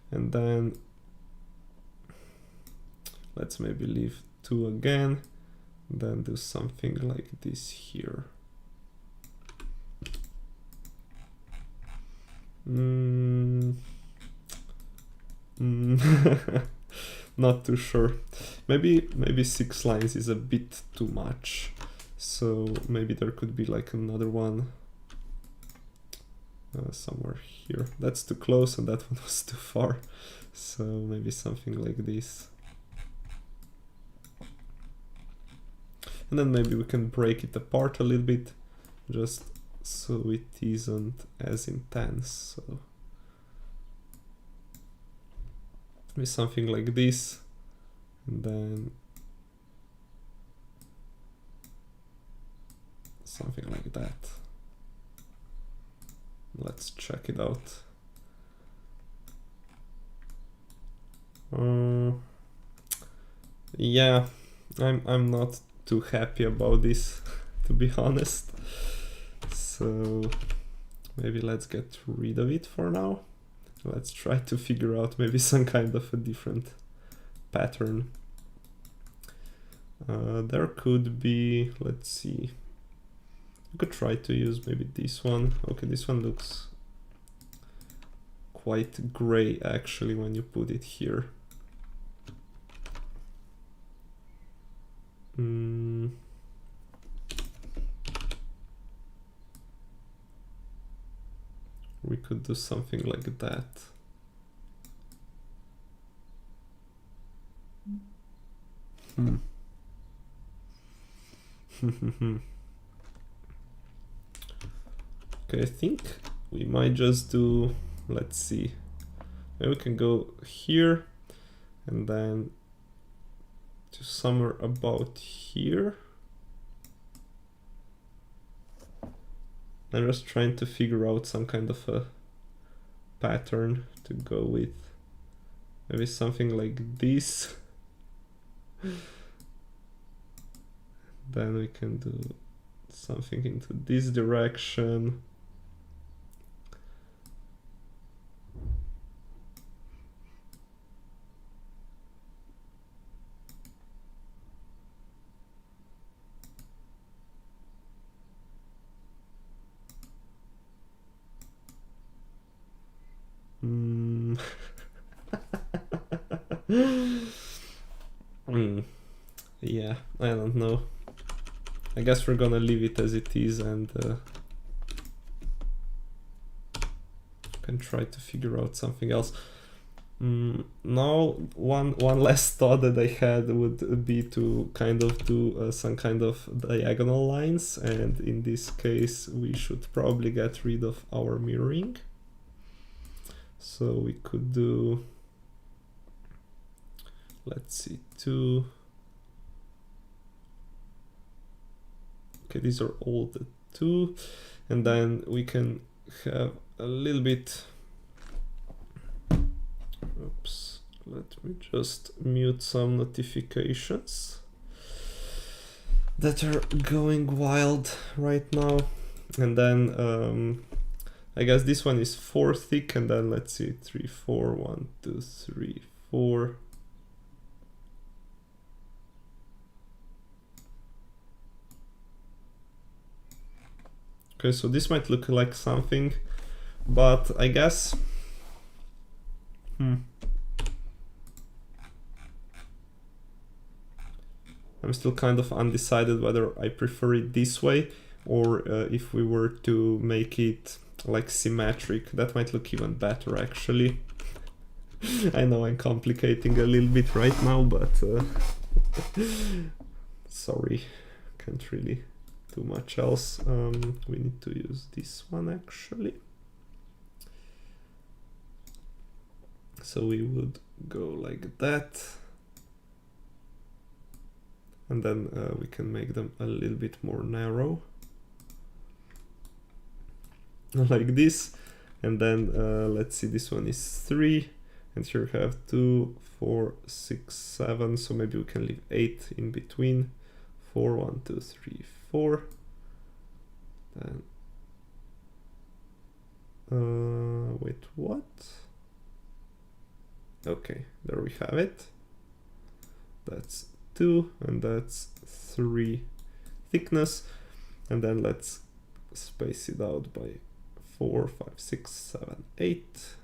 and then let's maybe leave 2 again, then do something like this here. Not too sure. Maybe 6 lines is a bit too much. So maybe there could be like another one somewhere here. That's too close and that one was too far. So maybe something like this. And then maybe we can break it apart a little bit, just so it isn't as intense. So with something like this, and then something like that. Let's check it out. Yeah, I'm not too happy about this, to be honest. So maybe let's get rid of it for now. Let's try to figure out maybe some kind of a different pattern. There could be, let's see, we could try to use maybe this one. Okay, this one looks quite gray actually when you put it here. We could do something like that. Okay, I think we might just do, let's see, maybe we can go here and then to somewhere about here. I'm just trying to figure out some kind of a pattern to go with. Maybe something like this. Then we can do something into this direction. Yeah, I don't know. I guess we're gonna leave it as it is and can try to figure out something else. Now, one last thought that I had would be to kind of do some kind of diagonal lines, and in this case we should probably get rid of our mirroring. So we could do, let's see, two. Okay, these are all the two, and then we can have a little bit. Oops, let me just mute some notifications that are going wild right now. And then I guess this one is 4 thick, and then let's see, 3, 4, 1, 2, 3, 4. Okay, so this might look like something, but I guess I'm still kind of undecided whether I prefer it this way or if we were to make it like symmetric. That might look even better actually. I know I'm complicating a little bit right now, but sorry, can't really do much else. We need to use this one actually. So we would go like that. And then we can make them a little bit more narrow. Like this. And then let's see, this one is 3. And here we have 2, 4, 6, 7. So maybe we can leave 8 in between. 4, 1, 2, 3, 4. Then wait, what? Okay, there we have it. That's 2 and that's 3 thickness. And then let's space it out by 4, 5, 6, 7, 8.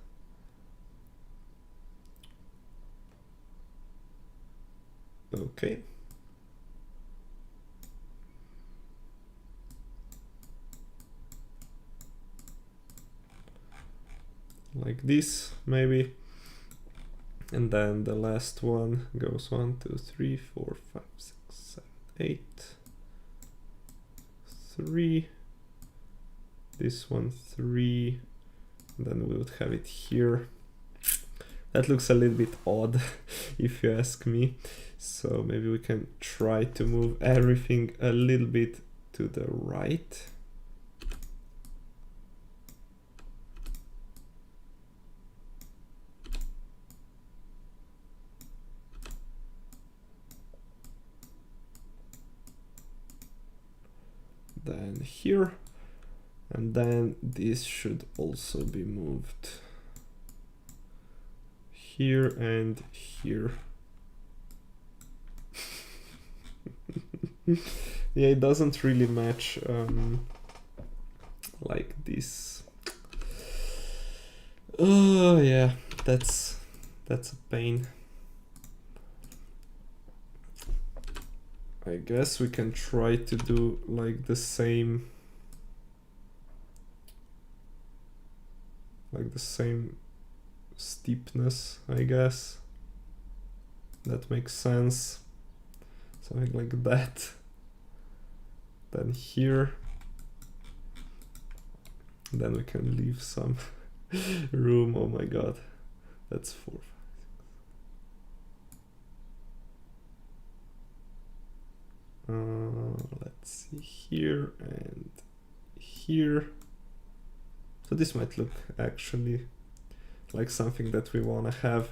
Okay. Like this, maybe. And then the last one goes 1, 2, 3, 4, 5, 6, 7, 8. 3. This one 3. And then we would have it here. That looks a little bit odd if you ask me. So maybe we can try to move everything a little bit to the right. Then here, and then this should also be moved here and here. Yeah, it doesn't really match like this. Oh yeah, that's a pain. I guess we can try to do like the same, steepness, I guess. That makes sense. Something like that. Then here. Then we can leave some room. Oh my god. That's 4, 5, 6. Let's see here and here. So this might look actually like something that we want to have.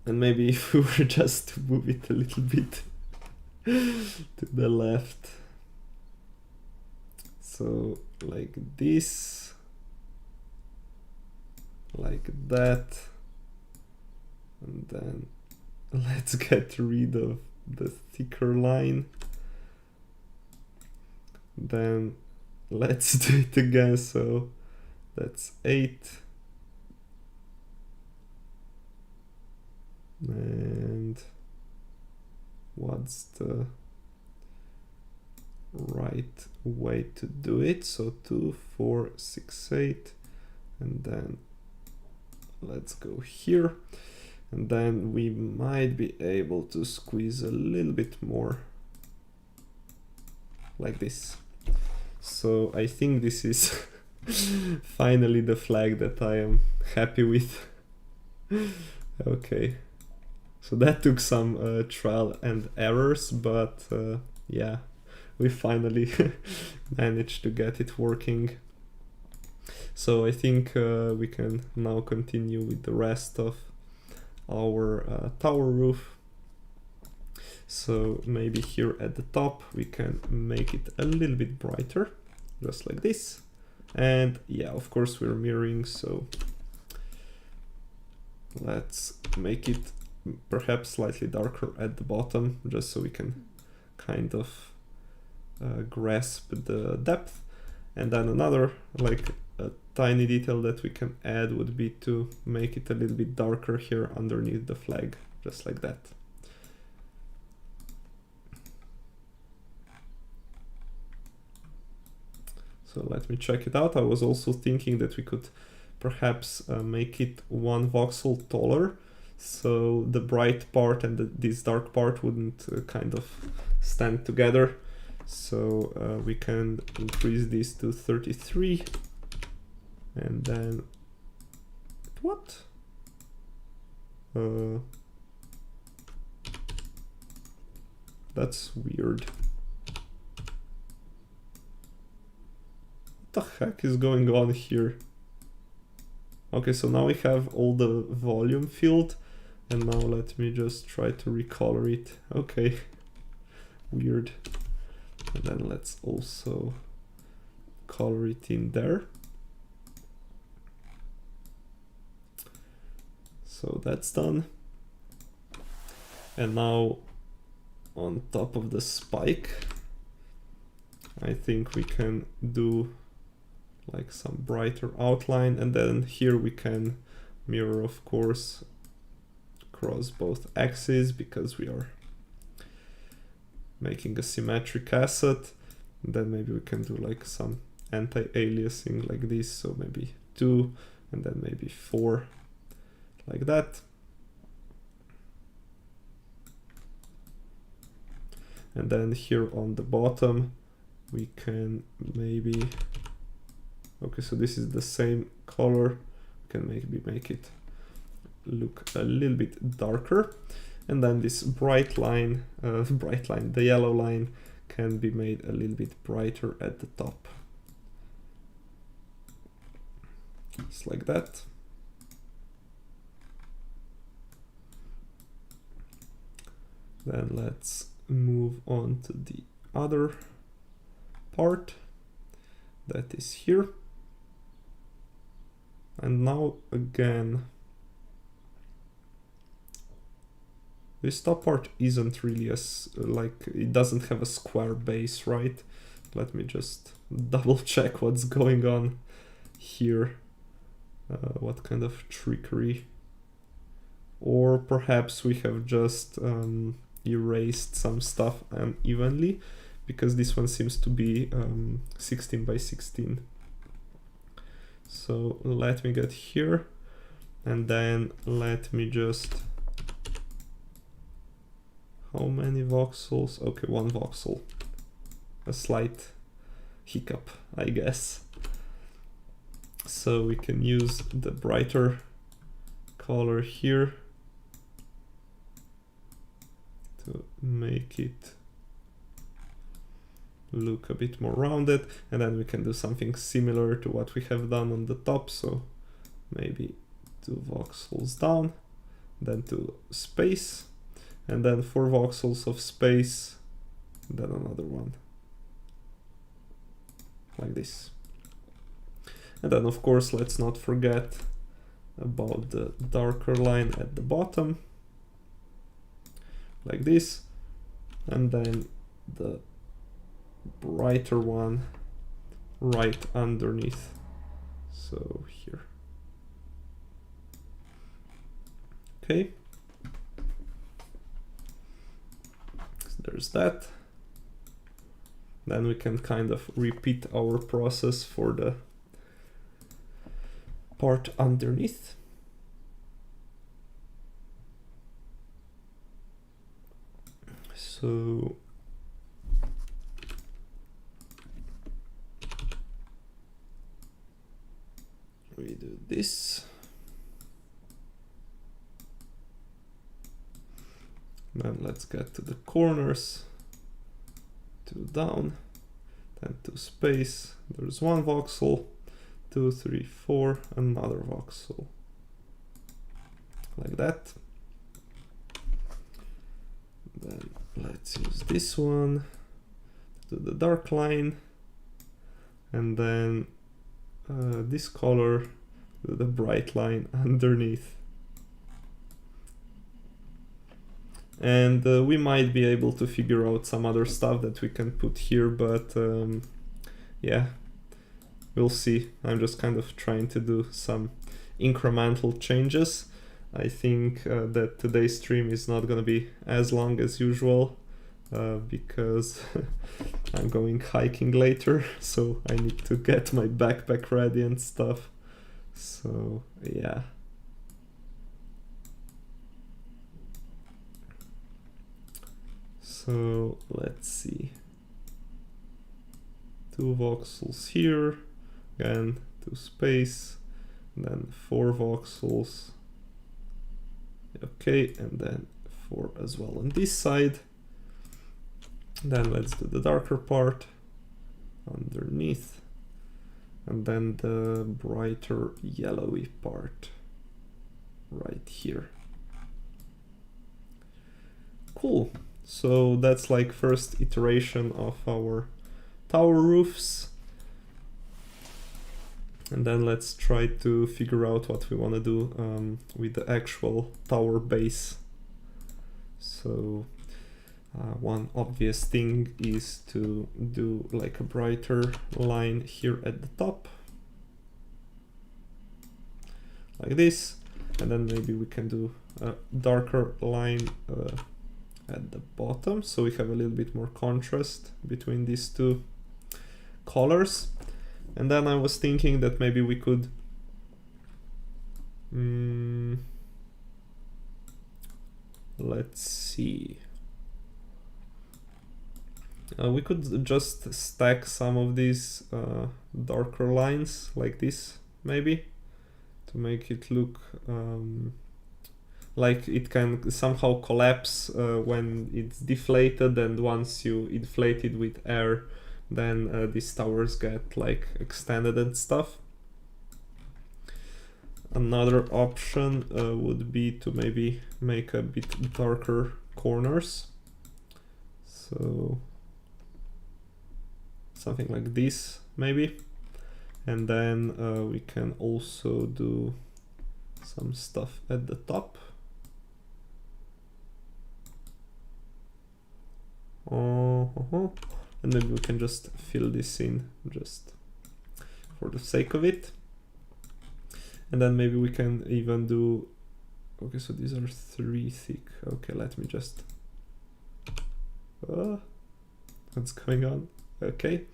And maybe if we were just to move it a little bit to the left. So like this, like that. And then let's get rid of the thicker line. Then let's do it again. So that's 8. And what's the right way to do it? So 2, 4, 6, 8. And then let's go here. And then we might be able to squeeze a little bit more like this. So I think this is finally the flag that I am happy with. Okay, so that took some trial and errors, but yeah, we finally managed to get it working. So I think we can now continue with the rest of our tower roof. So maybe here at the top we can make it a little bit brighter, just like this. And yeah, of course we're mirroring, so let's make it perhaps slightly darker at the bottom, just so we can kind of grasp the depth. And then another like a tiny detail that we can add would be to make it a little bit darker here underneath the flag, just like that. So let me check it out. I was also thinking that we could perhaps make it 1 voxel taller, so the bright part and this dark part wouldn't kind of stand together. So we can increase this to 33. And then, what? That's weird. What the heck is going on here? Okay, so now we have all the volume filled, and now let me just try to recolor it. Okay, weird. And then let's also color it in there. So that's done. And now on top of the spike, I think we can do like some brighter outline, and then here we can mirror, of course, across both axes because we are making a symmetric asset. And then maybe we can do like some anti-aliasing like this, so maybe 2 and then maybe 4. Like that. And then here on the bottom we can maybe Okay, so this is the same color. We can maybe make it look a little bit darker. And then this bright line, the yellow line, can be made a little bit brighter at the top. Just like that. Then let's move on to the other part that is here. And now again, this top part isn't really as, like, it doesn't have a square base, right? Let me just double check what's going on here. What kind of trickery? Or perhaps we have just erased some stuff unevenly, because this one seems to be 16 by 16. So let me get here, and then let me just, how many voxels? Okay, 1 voxel. A slight hiccup, I guess. So we can use the brighter color here to make it look a bit more rounded, and then we can do something similar to what we have done on the top. So maybe 2 voxels down, then 2 space, and then 4 voxels of space, then another one like this. And then of course let's not forget about the darker line at the bottom, like this, and then the brighter one right underneath, so here. Okay, so there's that. Then we can kind of repeat our process for the part underneath. So we do this. Then let's get to the corners. 2 down, then 2 space. There's 1 voxel, 2, 3, 4, another voxel, like that. Then let's use this one to do the dark line, and then this color to the bright line underneath. And we might be able to figure out some other stuff that we can put here, but yeah, we'll see. I'm just kind of trying to do some incremental changes. I think that today's stream is not going to be as long as usual because I'm going hiking later, so I need to get my backpack ready and stuff. So yeah. So let's see. 2 voxels here, again 2 space, then 4 voxels. Okay, and then 4 as well on this side. Then let's do the darker part underneath, and then the brighter yellowy part right here. Cool. So that's like first iteration of our tower roofs. And then let's try to figure out what we want to do with the actual tower base. So one obvious thing is to do like a brighter line here at the top, like this, and then maybe we can do a darker line at the bottom, so we have a little bit more contrast between these 2 colors. And then I was thinking that maybe we could let's see, We could just stack some of these darker lines like this, maybe, to make it look like it can somehow collapse when it's deflated, and once you inflate it with air, then these towers get like extended and stuff. Another option would be to maybe make a bit darker corners. So something like this, maybe. And then we can also do some stuff at the top. And maybe we can just fill this in just for the sake of it. And then maybe we can even do, okay, so these are 3 thick. Okay, let me just, what's going on? Okay,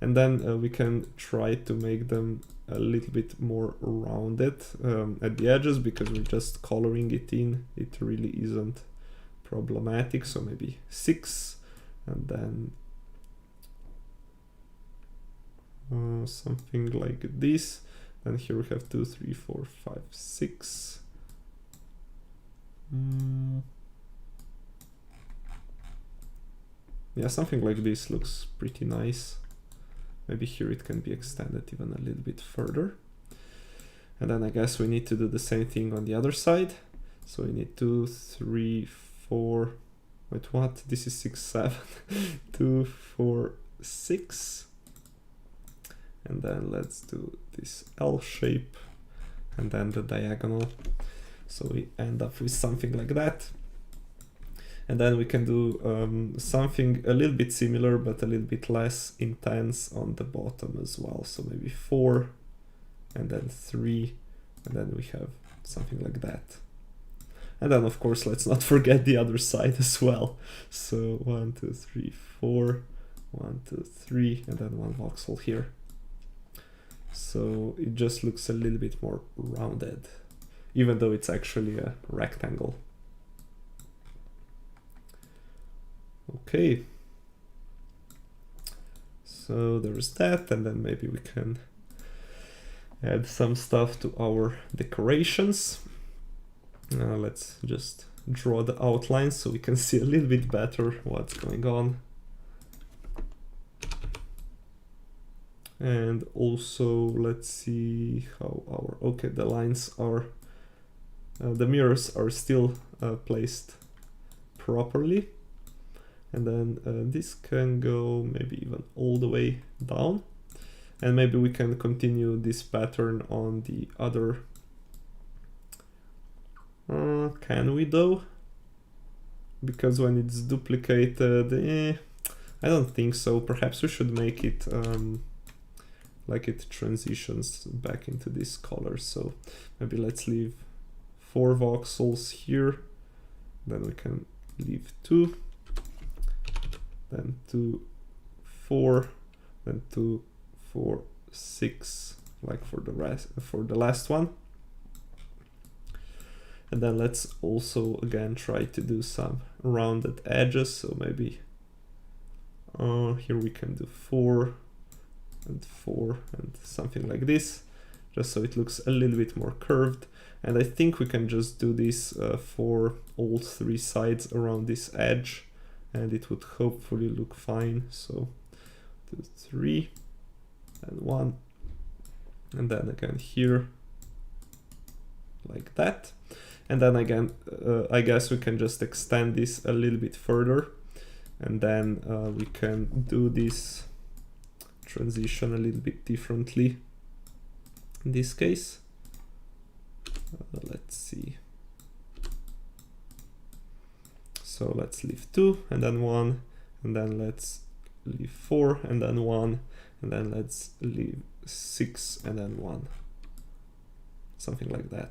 and then we can try to make them a little bit more rounded at the edges, because we're just coloring it in. It really isn't problematic. So maybe 6, and then something like this. And here we have 2, 3, 4, 5, 6. Yeah, something like this looks pretty nice. Maybe here it can be extended even a little bit further. And then I guess we need to do the same thing on the other side. So we need 2, 3, 4. Wait, what? This is 6, 7. 2, 4, 6. And then let's do this L shape and then the diagonal. So we end up with something like that. And then we can do something a little bit similar, but a little bit less intense on the bottom as well. So maybe 4 and then 3, and then we have something like that. And then of course, let's not forget the other side as well. So 1, 2, 3, 4, 1, 2, 3, and then 1 voxel here. So it just looks a little bit more rounded, even though it's actually a rectangle. Okay, so there's that, and then maybe we can add some stuff to our decorations. Let's just draw the outlines so we can see a little bit better what's going on. And also let's see how our, okay, the lines are, the mirrors are still placed properly. And then this can go maybe even all the way down. And maybe we can continue this pattern on the other. Can we though? Because when it's duplicated, I don't think so. Perhaps we should make it like it transitions back into this color. So maybe let's leave 4 voxels here. Then we can leave 2. Then 2, 4, then 2, 4, 6, like for the rest, for the last one. And then let's also again try to do some rounded edges. So maybe here we can do 4 and 4 and something like this, just so it looks a little bit more curved. And I think we can just do this for all 3 sides around this edge, and it would hopefully look fine. So 2, 3, and 1, and then again here, like that. And then again, I guess we can just extend this a little bit further, and then we can do this transition a little bit differently in this case. Let's see. So let's leave 2 and then 1, and then let's leave 4 and then 1, and then let's leave 6 and then 1. Something like that.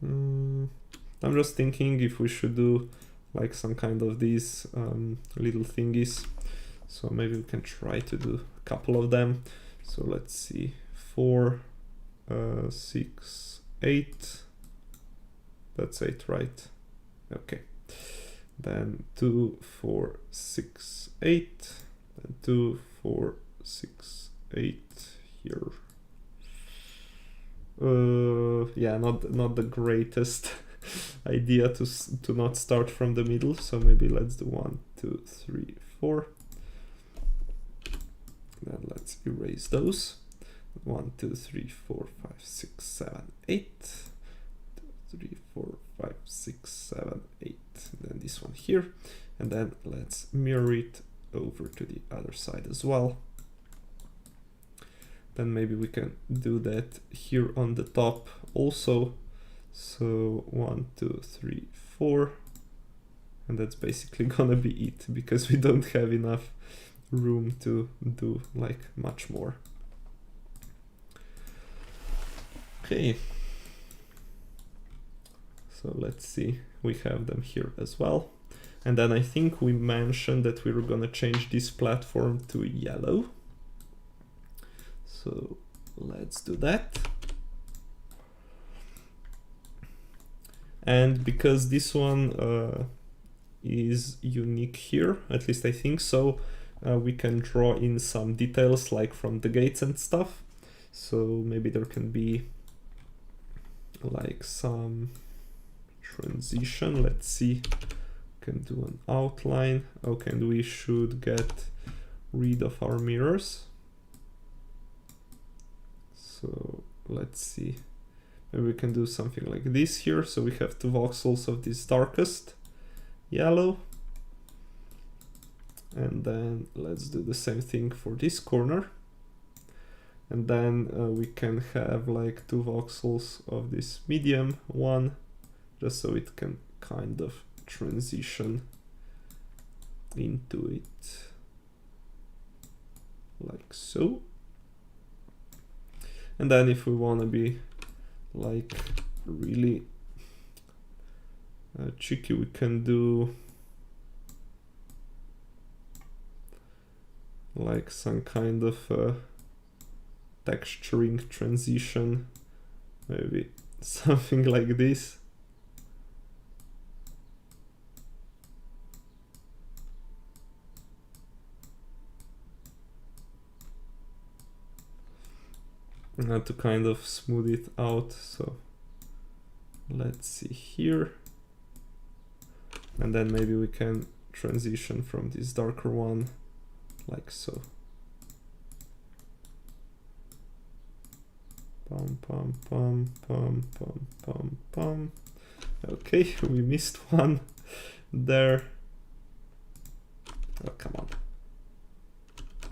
I'm just thinking if we should do like some kind of these little thingies. So maybe we can try to do a couple of them. So let's see, 4, 6, 8. That's 8, right? Okay. then 2, 4, 6, 8, and 2, 4, 6, 8 here. Yeah, not the greatest idea to not start from the middle, so maybe let's do 1, 2, 3, 4. Then let's erase those. 1, 2, 3, 4, 5, 6, 7, 8. 2, 3, 4, 5, 6, 7, 8. Then this one here, and then let's mirror it over to the other side as well. Then maybe we can do that here on the top also. So 1, 2, 3, 4, and that's basically gonna be it, because we don't have enough room to do like much more. Okay, so let's see, we have them here as well. And then I think we mentioned that we were gonna change this platform to yellow. So let's do that. And because this one is unique here, at least I think so, we can draw in some details like from the gates and stuff. So maybe there can be like some transition. Let's see, can do an outline. Okay, and we should get rid of our mirrors. So let's see, maybe we can do something like this here. So we have 2 voxels of this darkest yellow, and then let's do the same thing for this corner, and then we can have like 2 voxels of this medium one, just so it can kind of transition into it like so. And then if we want to be like really cheeky, we can do like some kind of texturing transition, maybe something like this. To kind of smooth it out. So let's see here, and then maybe we can transition from this darker one like so. Pum pum pum pum pum pum pum. Okay, we missed one there. Oh, come on.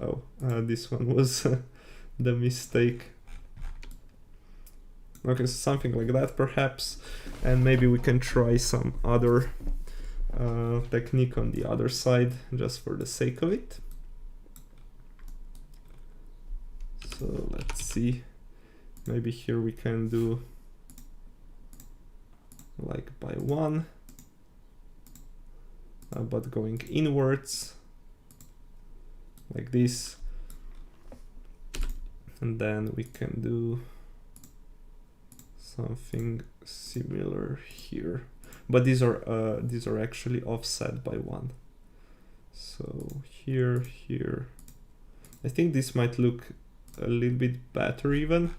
Oh, this one was the mistake. Okay, so something like that perhaps, and maybe we can try some other technique on the other side just for the sake of it. So let's see, maybe here we can do like by 1, but going inwards like this, and then we can do something similar here, but these are actually offset by 1. So here, I think this might look a little bit better even,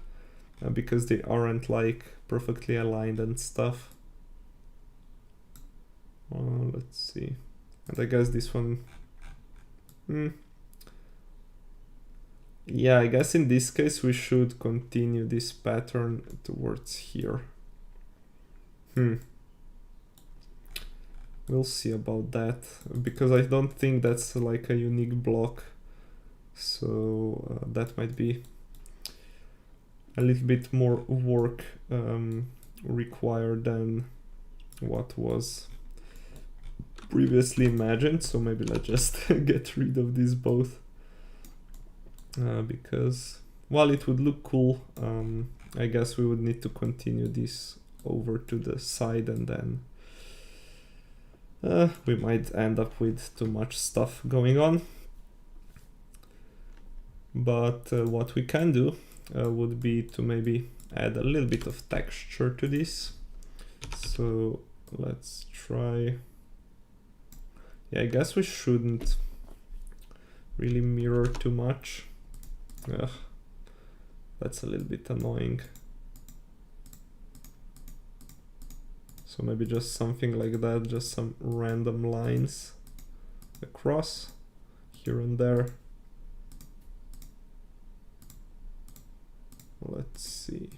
because they aren't like perfectly aligned and stuff. Let's see, and I guess this one, yeah, I guess in this case we should continue this pattern towards here. We'll see about that, because I don't think that's like a unique block, so that might be a little bit more work required than what was previously imagined. So maybe let's just get rid of these both. Because while it would look cool, I guess we would need to continue this over to the side, and then we might end up with too much stuff going on. But what we can do would be to maybe add a little bit of texture to this. So let's try Yeah, I guess we shouldn't really mirror too much. Ugh, that's a little bit annoying. So maybe just something like that, just some random lines across here and there. Let's see.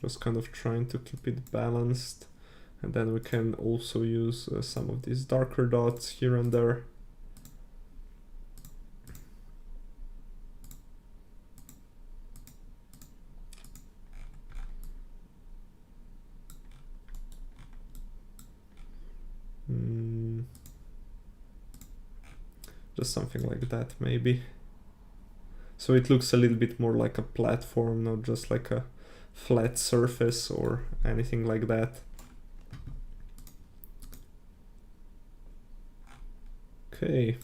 Just kind of trying to keep it balanced. And then we can also use some of these darker dots here and there. Just something like that, maybe. So it looks a little bit more like a platform, not just like a flat surface or anything like that. Okay.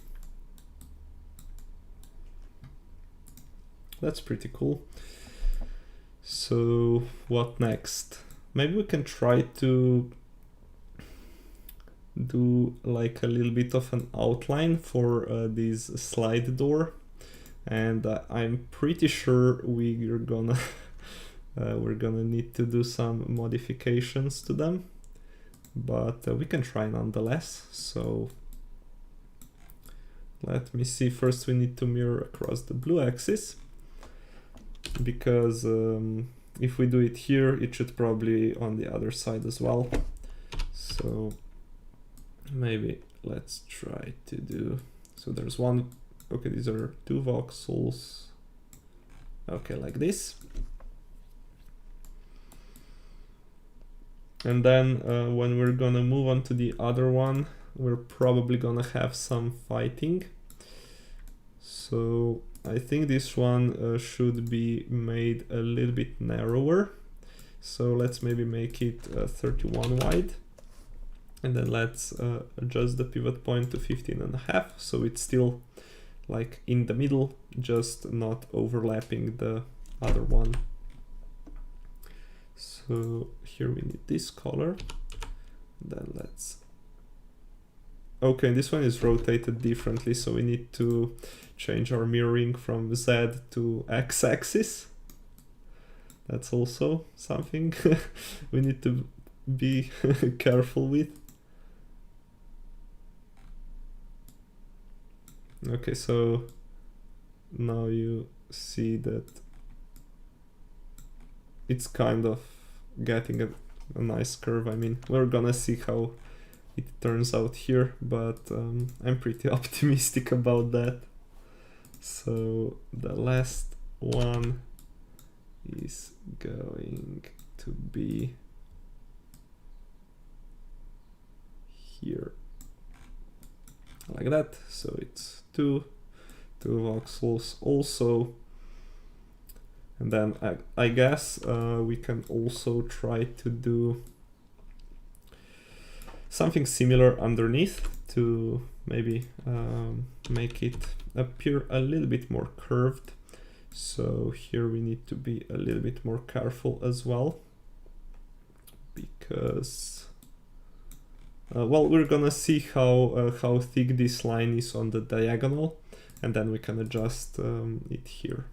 That's pretty cool. So what next? Maybe we can try to do like a little bit of an outline for this slide door, and I'm pretty sure we're gonna need to do some modifications to them, but we can try nonetheless. So let me see. First we need to mirror across the blue axis, because if we do it here, it should probably on the other side as well. So maybe let's try to do, so there's one, okay, these are two voxels, okay, like this. And then when we're gonna move on to the other one, we're probably gonna have some fighting. So I think this one should be made a little bit narrower. So let's maybe make it 31 wide. And then let's adjust the pivot point to 15.5, so it's still like in the middle, just not overlapping the other one. So here we need this color. Then let's, okay, this one is rotated differently, so we need to change our mirroring from Z to X axis. That's also something we need to be careful with. Okay, so now you see that it's kind of getting a nice curve. I mean, we're gonna see how it turns out here, but I'm pretty optimistic about that. So the last one is going to be here, like that. So it's two voxels also, and then I guess we can also try to do something similar underneath to maybe make it appear a little bit more curved. So here we need to be a little bit more careful as well, because well, we're gonna see how thick this line is on the diagonal, and then we can adjust it here.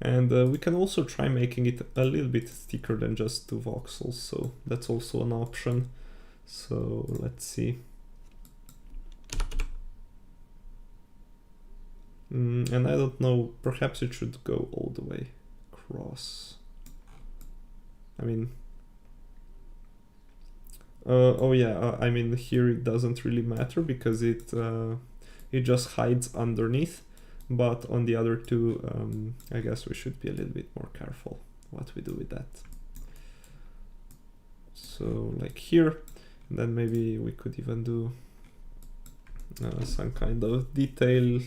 And we can also try making it a little bit thicker than just two voxels, so that's also an option. So let's see. And I don't know, perhaps it should go all the way across. I mean, oh yeah, I mean here it doesn't really matter because it just hides underneath, but on the other two, I guess we should be a little bit more careful what we do with that. So like here, and then maybe we could even do some kind of detail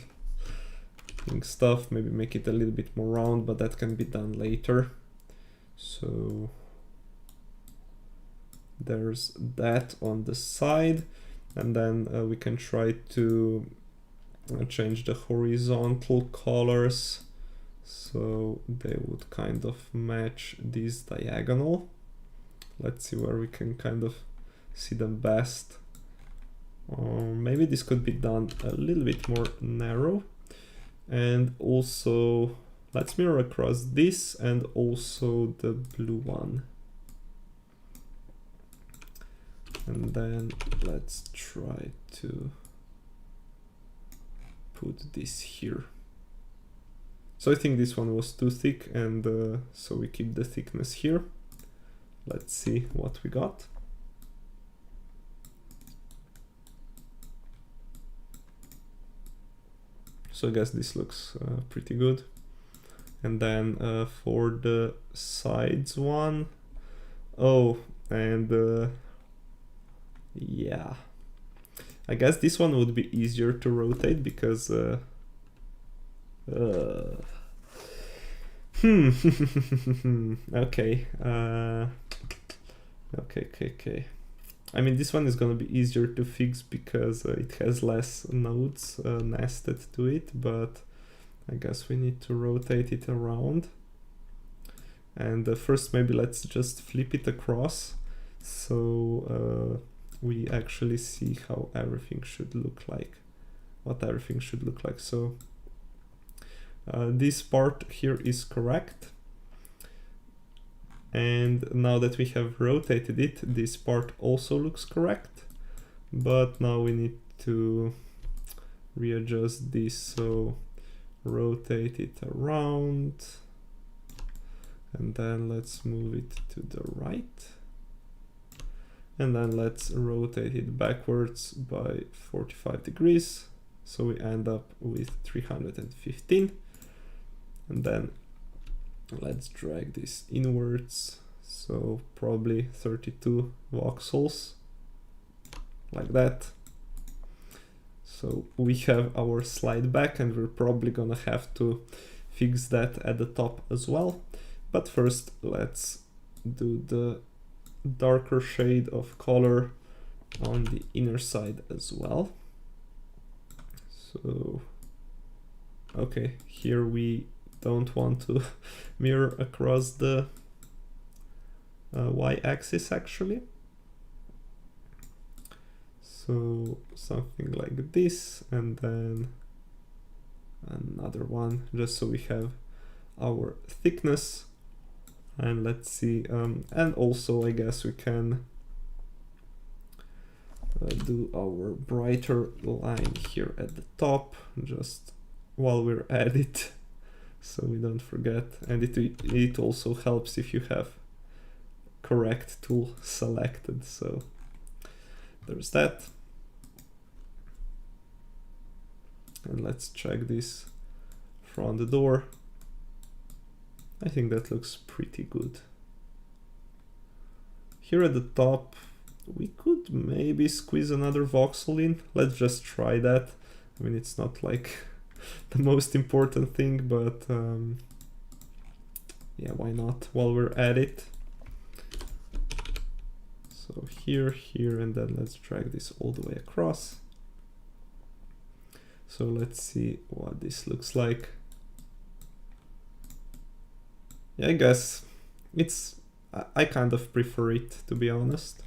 stuff, maybe make it a little bit more round, but that can be done later. So there's that on the side, and then we can try to change the horizontal colors. so they would kind of match this diagonal. Let's see where we can kind of see them best. Maybe this could be done a little bit more narrow. And also let's mirror across this and also the blue one. And then let's try to put this here. So I think this one was too thick, and so we keep the thickness here. Let's see what we got. So I guess this looks pretty good. And then for the sides one, oh, and yeah, I guess this one would be easier to rotate because okay, okay. I mean, this one is gonna be easier to fix because it has less nodes nested to it, but I guess we need to rotate it around. And first, maybe let's just flip it across, so we actually see how everything should look like, what everything should look like. So this part here is correct. And now that we have rotated it, this part also looks correct. But now we need to readjust this, so rotate it around. And then let's move it to the right. And then let's rotate it backwards by 45 degrees. So we end up with 315. And then let's drag this inwards. So probably 32 voxels, like that. So we have our slide back, and we're probably gonna have to fix that at the top as well. But first, let's do the darker shade of color on the inner side as well. So, okay, here we don't want to mirror across the y-axis actually. So something like this, and then another one, just so we have our thickness. And let's see, and also I guess we can do our brighter line here at the top, just while we're at it, so we don't forget. And it also helps if you have correct tool selected, so there's that. And let's check this front door. I think that looks pretty good. Here at the top, we could maybe squeeze another voxel in. Let's just try that. I mean, it's not like the most important thing, but yeah, why not while we're at it. So here, and then let's drag this all the way across. So let's see what this looks like. Yeah, I guess I kind of prefer it, to be honest.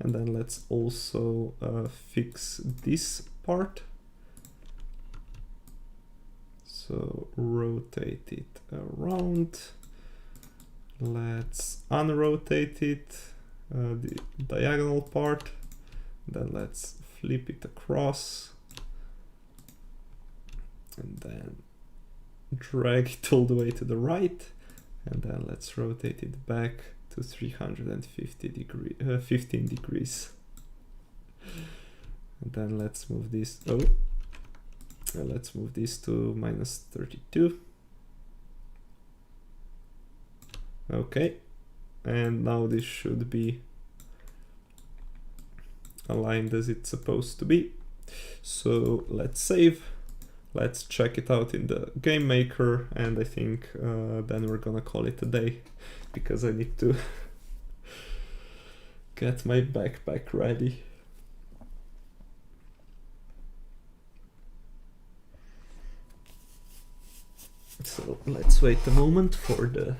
And then let's also fix this part. So rotate it around. Let's unrotate it, the diagonal part. Then let's flip it across. And then drag it all the way to the right. And then let's rotate it back to 15 degrees. And then let's move this, let's move this to -32. Okay, and now this should be aligned as it's supposed to be. So let's save. Let's check it out in the game maker, and I think then we're gonna call it a day, because I need to get my backpack ready. so let's wait a moment for the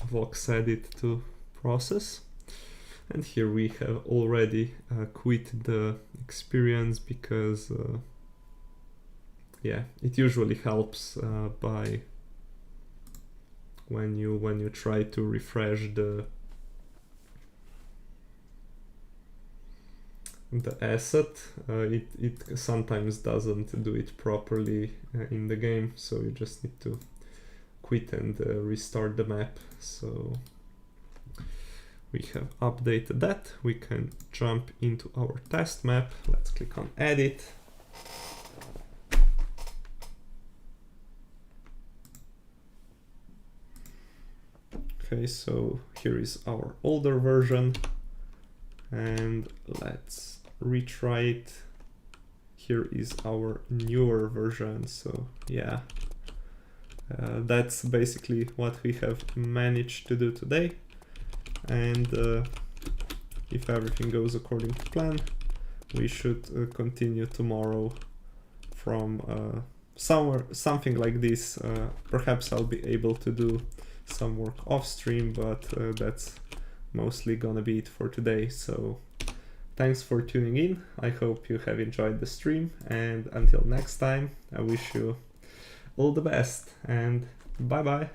Vox edit to process. And here we have already quit the experience because yeah, it usually helps by when you try to refresh the asset, it sometimes doesn't do it properly in the game, so you just need to quit and restart the map. So we have updated that. We can jump into our test map. Let's click on edit. Okay, so here is our older version, and let's retry it. Here is our newer version. So yeah, that's basically what we have managed to do today. And if everything goes according to plan, we should continue tomorrow from something like this. Perhaps I'll be able to do some work off stream, but that's mostly gonna be it for today. So thanks for tuning in. I hope you have enjoyed the stream, and until next time, I wish you all the best and bye bye.